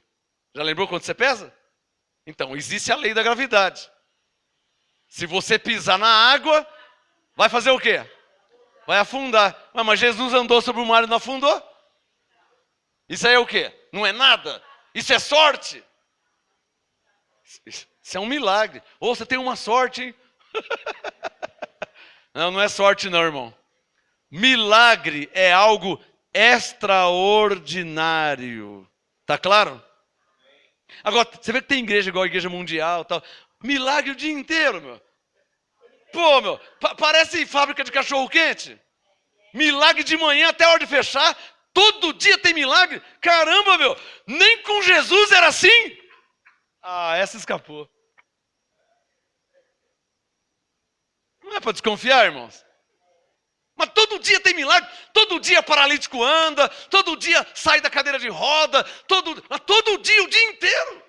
Já lembrou quanto você pesa? Então, existe a lei da gravidade. Se você pisar na água, vai fazer o quê? Vai afundar. Mas Jesus andou sobre o mar e não afundou? Isso aí é o quê? Não é nada? Isso é sorte? Isso é um milagre. Ou você tem uma sorte, hein? Não é sorte não, irmão. Milagre é algo extraordinário. Tá claro? Agora, você vê que tem igreja igual a Igreja Mundial e tal. Milagre o dia inteiro, meu. Pô, meu, parece fábrica de cachorro-quente. Milagre de manhã até a hora de fechar. Todo dia tem milagre. Caramba, meu. Nem com Jesus era assim. Ah, essa escapou. Não é para desconfiar, irmãos. Mas todo dia tem milagre, todo dia paralítico anda, todo dia sai da cadeira de roda, todo dia, o dia inteiro.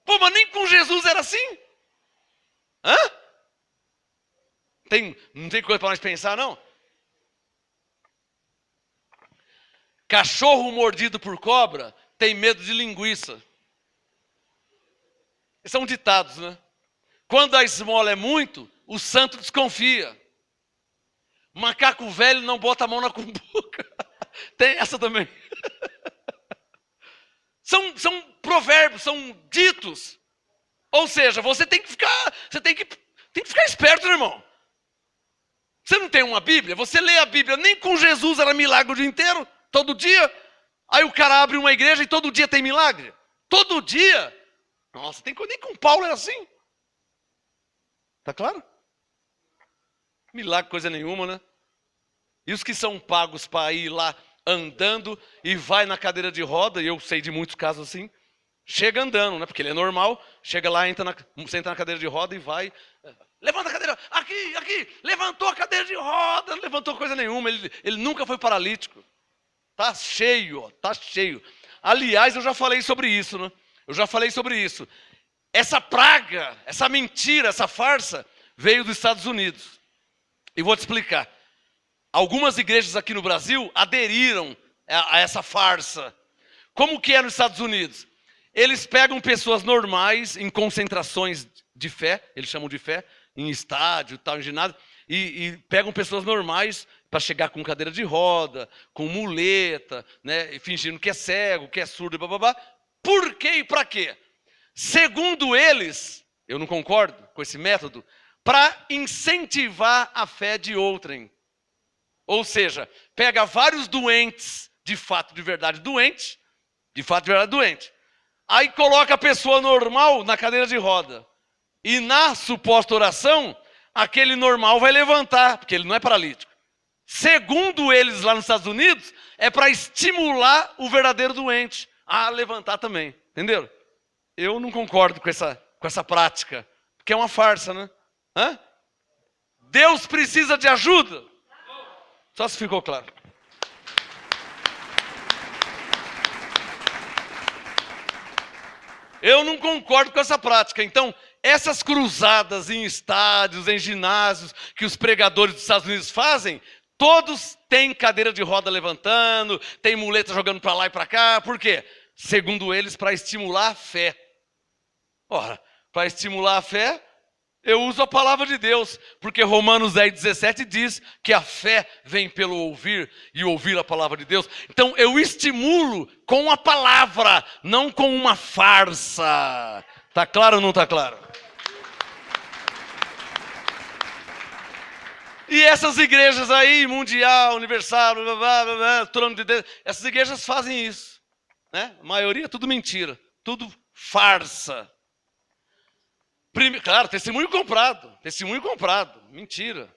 Pô, mas nem com Jesus era assim? Hã? Não tem coisa para nós pensar, não? Cachorro mordido por cobra tem medo de linguiça. Esses são ditados, né? Quando a esmola é muito, o santo desconfia. Macaco velho não bota a mão na cumbuca. Tem essa também. São provérbios, são ditos. Ou seja, você tem que ficar esperto, né, irmão. Você não tem uma Bíblia? Você lê a Bíblia, nem com Jesus era milagre o dia inteiro, todo dia. Aí o cara abre uma igreja e todo dia tem milagre. Todo dia. Nossa, nem com Paulo era assim. Tá claro? Milagre coisa nenhuma, né? E os que são pagos para ir lá andando e vai na cadeira de roda, e eu sei de muitos casos assim, chega andando, né? Porque ele é normal, chega lá, senta na cadeira de roda e vai. Levanta a cadeira, aqui, levantou a cadeira de roda, não levantou coisa nenhuma, ele nunca foi paralítico. Tá cheio, ó, tá cheio. Aliás, eu já falei sobre isso, né? Essa praga, essa mentira, essa farsa veio dos Estados Unidos. E vou te explicar. Algumas igrejas aqui no Brasil aderiram a essa farsa. Como que é nos Estados Unidos? Eles pegam pessoas normais em concentrações de fé, eles chamam de fé, em estádio, tal, em ginásio, e pegam pessoas normais para chegar com cadeira de roda, com muleta, né, e fingindo que é cego, que é surdo, bababá. Por quê e para quê? Segundo eles, eu não concordo com esse método, para incentivar a fé de outrem. Ou seja, pega vários doentes, de fato, de verdade doente, aí coloca a pessoa normal na cadeira de roda. E na suposta oração, aquele normal vai levantar, porque ele não é paralítico. Segundo eles lá nos Estados Unidos, é para estimular o verdadeiro doente a levantar também. Entenderam? Eu não concordo com essa prática, porque é uma farsa, né? Hã? Deus precisa de ajuda? Só se ficou claro. Eu não concordo com essa prática. Então, essas cruzadas em estádios, em ginásios, que os pregadores dos Estados Unidos fazem, todos têm cadeira de roda levantando, tem muleta jogando para lá e para cá. Por quê? Segundo eles, para estimular a fé. Ora, para estimular a fé, eu uso a palavra de Deus, porque Romanos 10:17 diz que a fé vem pelo ouvir e ouvir a palavra de Deus. Então eu estimulo com a palavra, não com uma farsa. Tá claro ou não tá claro? E essas igrejas aí, Mundial, Universal, Trono de Deus, essas igrejas fazem isso, né? A maioria é tudo mentira, tudo farsa. Claro, testemunho comprado, mentira.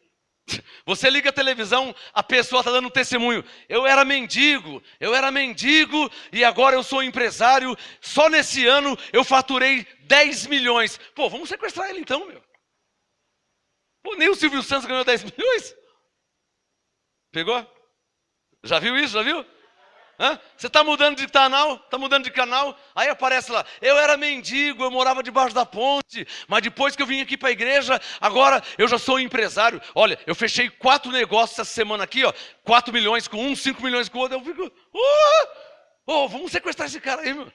Você liga a televisão, a pessoa está dando um testemunho. Eu era mendigo e agora eu sou empresário. Só nesse ano eu faturei 10 milhões. Pô, vamos sequestrar ele então, meu. Pô, nem o Silvio Santos ganhou 10 milhões. Pegou? Já viu isso? Já viu? Você está mudando de canal, aí aparece lá, eu era mendigo, eu morava debaixo da ponte, mas depois que eu vim aqui para a igreja, agora eu já sou empresário. Olha, eu fechei 4 negócios essa semana aqui, ó, 4 milhões com um, 5 milhões com o outro. Eu fico, vamos sequestrar esse cara aí, meu.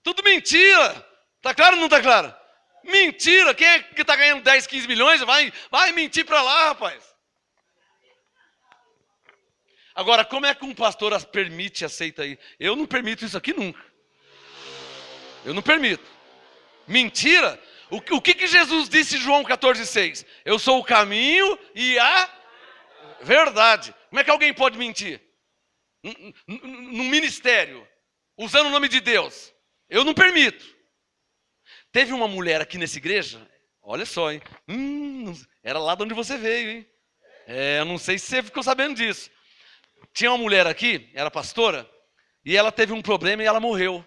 Tudo mentira, tá claro ou não tá claro? Mentira, quem é que está ganhando 10, 15 milhões, vai mentir para lá, rapaz. Agora, como é que um pastor permite, aceita aí? Eu não permito isso aqui nunca. Eu não permito. Mentira? O que Jesus disse em João 14,6? Eu sou o caminho e a verdade. Como é que alguém pode mentir? no ministério, usando o nome de Deus. Eu não permito. Teve uma mulher aqui nessa igreja, olha só, hein? Era lá de onde você veio, hein? Eu não sei se você ficou sabendo disso. Tinha uma mulher aqui, era pastora, e ela teve um problema e ela morreu.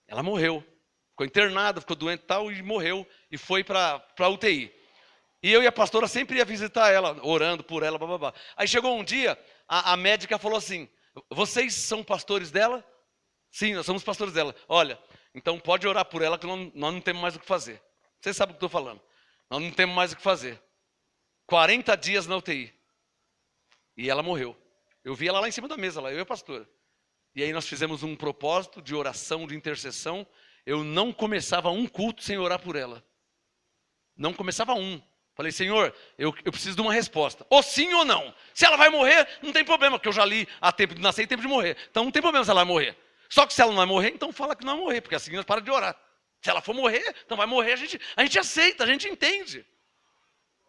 Ela morreu. Ficou internada, ficou doente e tal, e morreu. E foi para a UTI. E eu e a pastora sempre ia visitar ela, orando por ela, blá. Aí chegou um dia, a médica falou assim, vocês são pastores dela? Sim, nós somos pastores dela. Olha, então pode orar por ela que nós não temos mais o que fazer. Vocês sabem o que eu estou falando. Nós não temos mais o que fazer. 40 dias na UTI. E ela morreu. Eu vi ela lá em cima da mesa, lá, eu e a pastora. E aí nós fizemos um propósito de oração, de intercessão. Eu não começava um culto sem orar por ela. Não começava um. Falei, Senhor, eu preciso de uma resposta. Ou sim ou não. Se ela vai morrer, não tem problema, porque eu já li há tempo de nascer e tempo de morrer. Então não tem problema se ela vai morrer. Só que se ela não vai morrer, então fala que não vai morrer, porque assim nós paramos de orar. Se ela for morrer, então vai morrer, a gente aceita, a gente entende.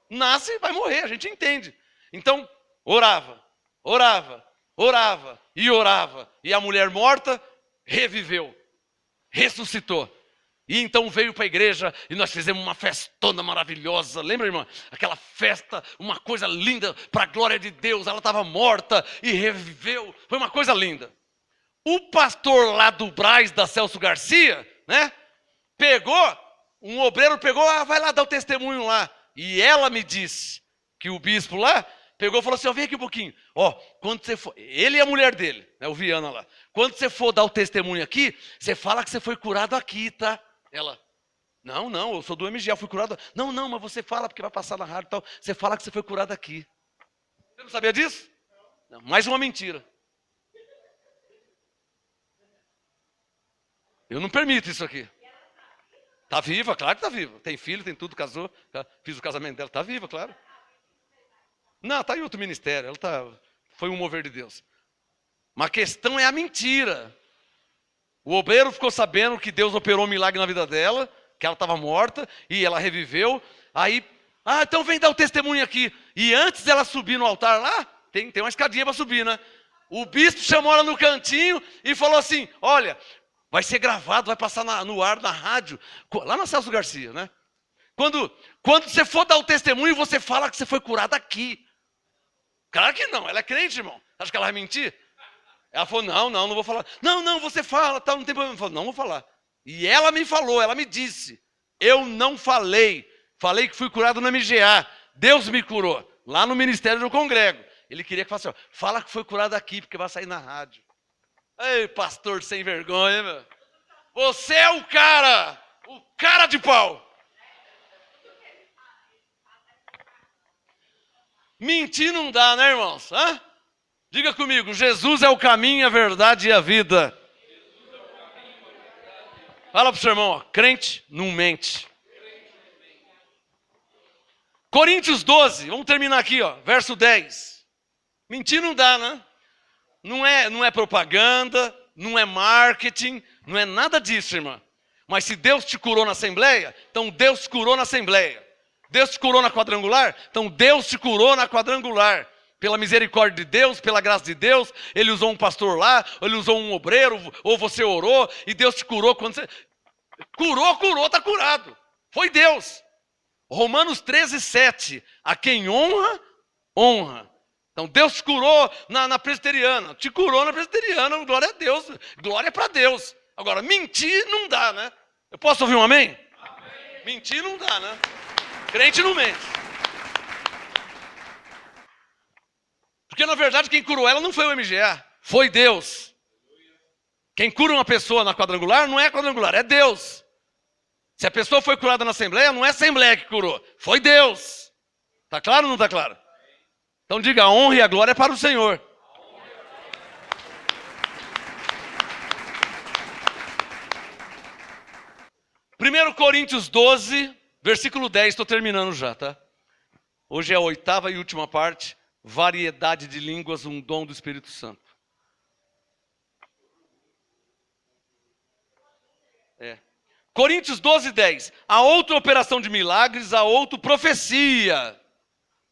Nasce, vai morrer, a gente entende. Então, orava. E a mulher morta reviveu, ressuscitou. E então veio para a igreja e nós fizemos uma festona maravilhosa. Lembra, irmã? Aquela festa, uma coisa linda, para a glória de Deus. Ela estava morta e reviveu. Foi uma coisa linda. O pastor lá do Brás, da Celso Garcia, né? Um obreiro pegou, vai lá dar o testemunho lá. E ela me disse que o bispo lá pegou e falou assim, vem aqui um pouquinho. Quando você for, ele e a mulher dele, né, o Viana lá. Quando você for dar o testemunho aqui, você fala que você foi curado aqui, tá? Ela, não, eu sou do MG, eu fui curado. Não, mas você fala, porque vai passar na rádio e tal. Você fala que você foi curado aqui. Você não sabia disso? Não, mais uma mentira. Eu não permito isso aqui. Está viva, claro que está viva. Tem filho, tem tudo, casou. Fiz o casamento dela, está viva, claro. Não, está em outro ministério. Foi um mover de Deus. Mas a questão é a mentira. O obreiro ficou sabendo que Deus operou um milagre na vida dela, que ela estava morta, e ela reviveu. Aí, então vem dar o testemunho aqui. E antes dela subir no altar lá, tem uma escadinha para subir, né? O bispo chamou ela no cantinho e falou assim, olha, vai ser gravado, vai passar no ar, na rádio, lá na Celso Garcia, né? Quando você for dar o testemunho, você fala que você foi curado aqui. Claro que não, ela é crente, irmão. Acha que ela vai mentir? Ela falou, não vou falar. Não, você fala, tal, não tem problema. Eu falei, não vou falar. E ela me falou, ela me disse. Eu não falei. Falei que fui curado na MGA. Deus me curou. Lá no ministério eu congrego. Ele queria que falasse, fala que foi curado aqui, porque vai sair na rádio. Ei, pastor sem vergonha, meu. Você é o cara de pau. Mentir não dá, né, irmãos? Diga comigo, Jesus é o caminho, a verdade e a vida. Fala para o seu irmão, crente não mente. Coríntios 12, vamos terminar aqui, verso 10. Mentir não dá, né? Não é propaganda, não é marketing, não é nada disso, irmã. Mas se Deus te curou na Assembleia, então Deus te curou na Assembleia. Deus te curou na Quadrangular, então Deus te curou na Quadrangular. Pela misericórdia de Deus, pela graça de Deus, Ele usou um pastor lá, Ele usou um obreiro, ou você orou, e Deus te curou. Quando você curou, está curado. Foi Deus. Romanos 13, 7. A quem honra, honra. Então Deus te curou na presbiteriana, te curou na presbiteriana, glória a Deus, glória para Deus. Agora, mentir não dá, né? Eu posso ouvir um amém? Amém. Mentir não dá, né? Crente não mente. Porque, na verdade, quem curou ela não foi o MGA, foi Deus. Quem cura uma pessoa na Quadrangular não é Quadrangular, é Deus. Se a pessoa foi curada na Assembleia, não é a Assembleia que curou, foi Deus. Está claro ou não está claro? Então diga, a honra e a glória é para o Senhor. 1 Coríntios 12, versículo 10, estou terminando já, tá? Hoje é a 8ª e última parte. Variedade de línguas, um dom do Espírito Santo. Coríntios 12, 10. Há outra operação de milagres, há outra profecia.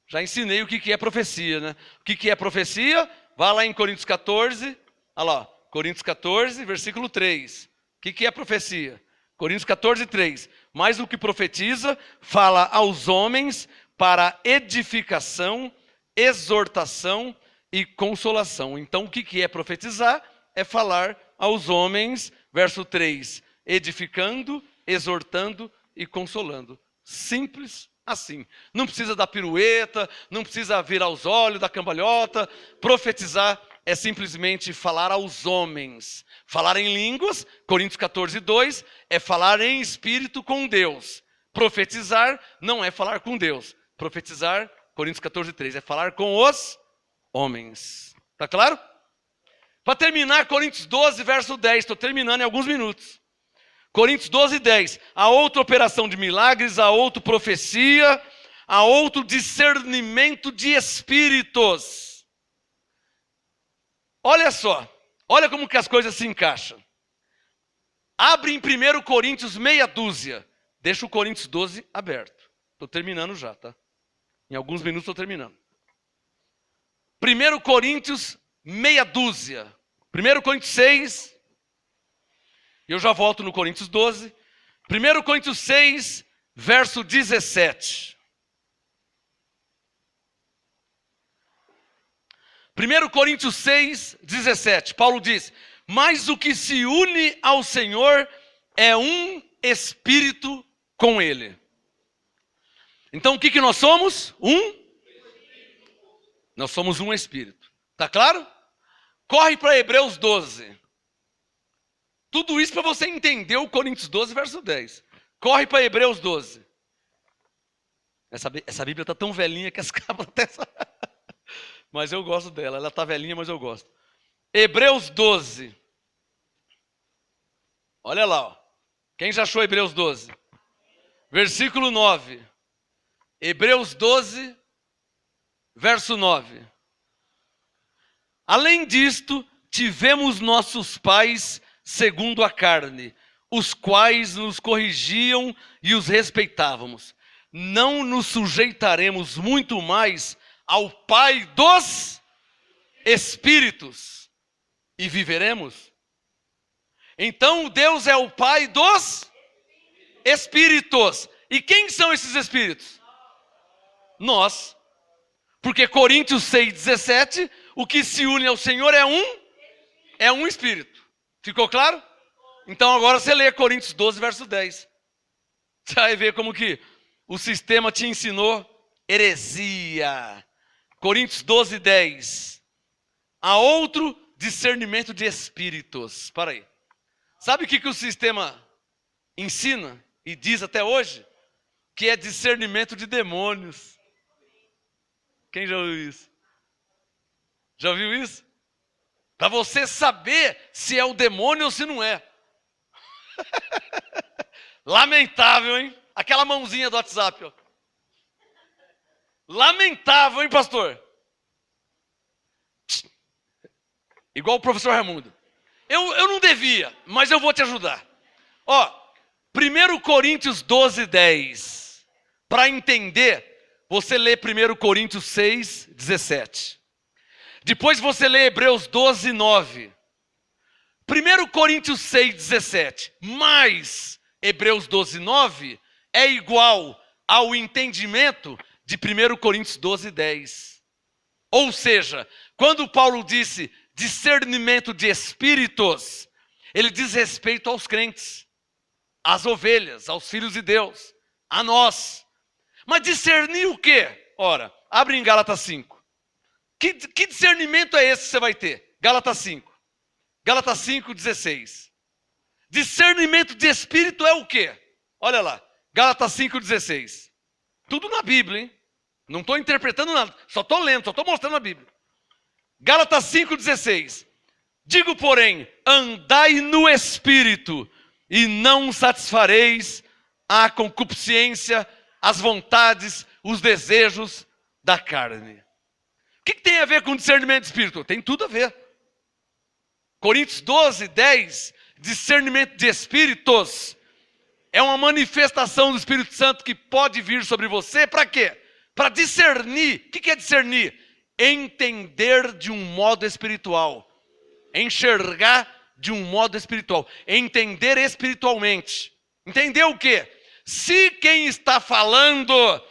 Já ensinei o que é profecia, né? O que é profecia? Vá lá em Coríntios 14, olha lá, Coríntios 14, versículo 3. O que é profecia? Coríntios 14, 3. Mas o que profetiza, fala aos homens para edificação, exortação e consolação. Então, o que é profetizar? É falar aos homens, verso 3, edificando, exortando e consolando. Simples assim. Não precisa dar pirueta, não precisa virar os olhos, dar cambalhota. Profetizar é simplesmente falar aos homens. Falar em línguas, Coríntios 14, 2, é falar em espírito com Deus. Profetizar não é falar com Deus. Profetizar, Coríntios 14, 3, é falar com os homens. Tá claro? Para terminar, Coríntios 12, verso 10. Estou terminando em alguns minutos. Coríntios 12, 10. Há outra operação de milagres, há outra profecia, há outro discernimento de espíritos. Olha só. Olha como que as coisas se encaixam. Abre em 1 Coríntios meia dúzia. Deixa o Coríntios 12 aberto. Estou terminando já, tá? Em alguns minutos estou terminando. 1 Coríntios meia dúzia. 1 Coríntios 6. Eu já volto no Coríntios 12. 1 Coríntios 6, verso 17. 1 Coríntios 6, 17. Paulo diz: mas o que se une ao Senhor é um espírito com Ele. Então o que nós somos? Nós somos um espírito. Tá claro? Corre para Hebreus 12. Tudo isso para você entender o Coríntios 12, verso 10. Corre para Hebreus 12. Essa Bíblia está tão velhinha que as capas até... Mas eu gosto dela. Ela está velhinha, mas eu gosto. Hebreus 12. Olha lá. Ó. Quem já achou Hebreus 12? Versículo 9. Hebreus 12, verso 9. Além disto, tivemos nossos pais segundo a carne, os quais nos corrigiam e os respeitávamos. Não nos sujeitaremos muito mais ao Pai dos Espíritos e viveremos? Então Deus é o Pai dos Espíritos. E quem são esses Espíritos? Nós. Porque Coríntios 6, 17, o que se une ao Senhor é um Espírito. Ficou claro? Então agora você lê Coríntios 12, verso 10. Você vai ver como que o sistema te ensinou heresia. Coríntios 12, 10. Há outro discernimento de espíritos. Para aí. Sabe o que o sistema ensina e diz até hoje? Que é discernimento de demônios. Quem já ouviu isso? Já ouviu isso? Para você saber se é o demônio ou se não é. Lamentável, hein? Aquela mãozinha do WhatsApp, ó. Lamentável, hein, pastor? Igual o professor Raimundo. Eu não devia, mas eu vou te ajudar. Ó, 1 Coríntios 12, 10. Para entender, você lê 1 Coríntios 6, 17. Depois você lê Hebreus 12, 9. 1 Coríntios 6, 17. Mais Hebreus 12, 9 é igual ao entendimento de 1 Coríntios 12, 10. Ou seja, quando Paulo disse discernimento de espíritos, ele diz respeito aos crentes, às ovelhas, aos filhos de Deus, a nós. Mas discernir o quê? Ora, abre em Gálatas 5. Que discernimento é esse que você vai ter? Gálatas 5. Gálatas 5, 16. Discernimento de espírito é o quê? Olha lá, Gálatas 5, 16. Tudo na Bíblia, hein? Não estou interpretando nada, só estou lendo, só estou mostrando a Bíblia. Gálatas 5, 16. Digo, porém, andai no Espírito, e não satisfareis a concupiscência, as vontades, os desejos da carne. O que tem a ver com discernimento de espírito? Tem tudo a ver. Coríntios 12, 10, discernimento de espíritos é uma manifestação do Espírito Santo que pode vir sobre você. Para quê? Para discernir. O que é discernir? entender de um modo espiritual. Enxergar de um modo espiritual. Entender espiritualmente. Entender o quê? Se quem está falando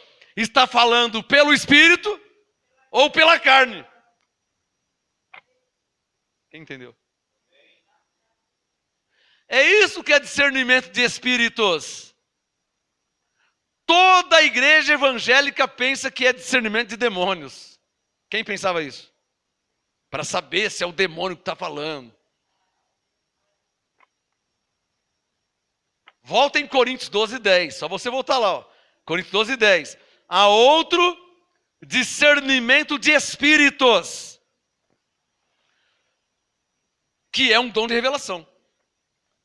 pelo Espírito ou pela carne. Quem entendeu? É isso que é discernimento de espíritos. Toda a igreja evangélica pensa que é discernimento de demônios. Quem pensava isso? Para saber se é o demônio que está falando. Volta em Coríntios 12:10. Só você voltar lá. Ó. Coríntios 12:10. Há outro discernimento de espíritos, que é um dom de revelação.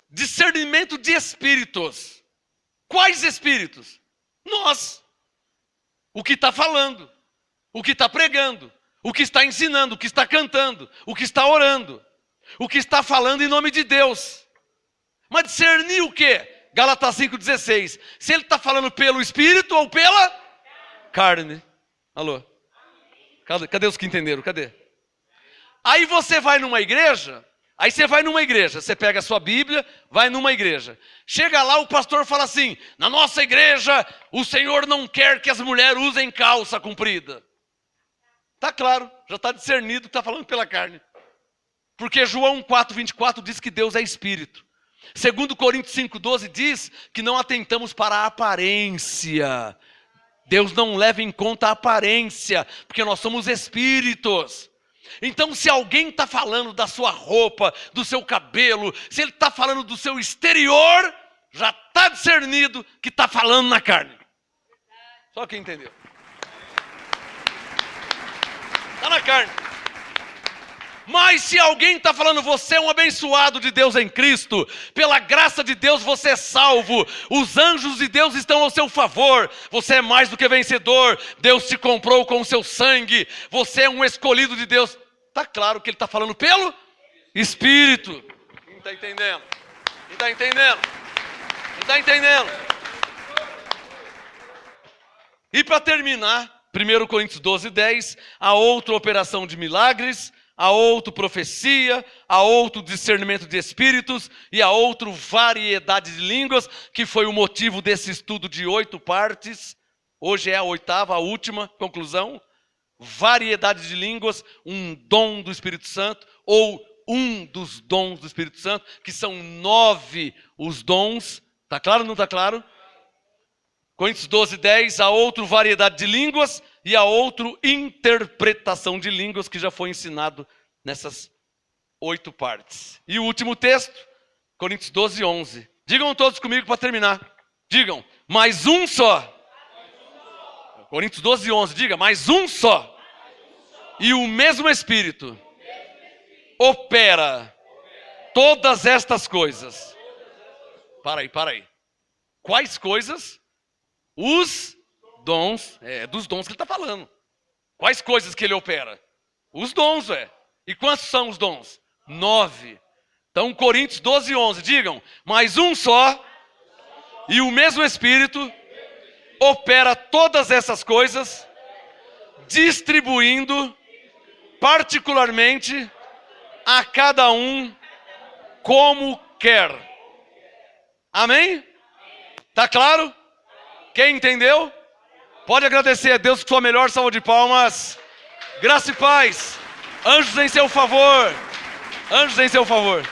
Discernimento de espíritos. Quais espíritos? Nós. O que está falando, o que está pregando, o que está ensinando, o que está cantando, o que está orando, o que está falando em nome de Deus. Mas discernir o quê? Gálatas 5:16. Se ele está falando pelo Espírito ou pela carne. Alô? Cadê os que entenderam? Cadê? Aí você vai numa igreja, você pega a sua Bíblia, vai numa igreja. Chega lá, o pastor fala assim: na nossa igreja, o Senhor não quer que as mulheres usem calça comprida. Tá claro, já está discernido que está falando pela carne. Porque João 4:24 diz que Deus é Espírito. Segundo Coríntios 5:12 diz que não atentamos para a aparência. Deus não leva em conta a aparência, porque nós somos espíritos. Então, se alguém está falando da sua roupa, do seu cabelo, se ele está falando do seu exterior, já está discernido que está falando na carne. Só quem entendeu? Está na carne. Mas se alguém está falando, você é um abençoado de Deus em Cristo, pela graça de Deus você é salvo, os anjos de Deus estão ao seu favor, você é mais do que vencedor, Deus te comprou com o seu sangue, você é um escolhido de Deus. Está claro que ele está falando pelo Espírito. Quem está entendendo? Quem está entendendo? Quem está entendendo? E para terminar, 1 Coríntios 12:10, há outra operação de milagres, há outra profecia, há outro discernimento de espíritos e há outra variedade de línguas, que foi o motivo desse estudo de 8 partes. Hoje é a 8ª, a última conclusão. Variedade de línguas, um dom do Espírito Santo, ou um dos dons do Espírito Santo, que são 9 os dons. Está claro ou não está claro? Coríntios 12:10, há outra variedade de línguas e há outra interpretação de línguas, que já foi ensinado nessas 8 partes. E o último texto, Coríntios 12:11. Digam todos comigo para terminar. Digam, mais um só. Coríntios 12:11, diga, mais um só. E o mesmo Espírito opera todas estas coisas. Para aí. Quais coisas? Os dons, dos dons que ele está falando. Quais coisas que ele opera? Os dons, E quantos são os dons? 9. Então, Coríntios 12:11, digam, mais um só, e o mesmo Espírito opera todas essas coisas, distribuindo particularmente a cada um como quer. Amém? Tá claro? Quem entendeu? Pode agradecer a Deus com sua melhor salva de palmas. Graça e paz. Anjos em seu favor. Anjos em seu favor.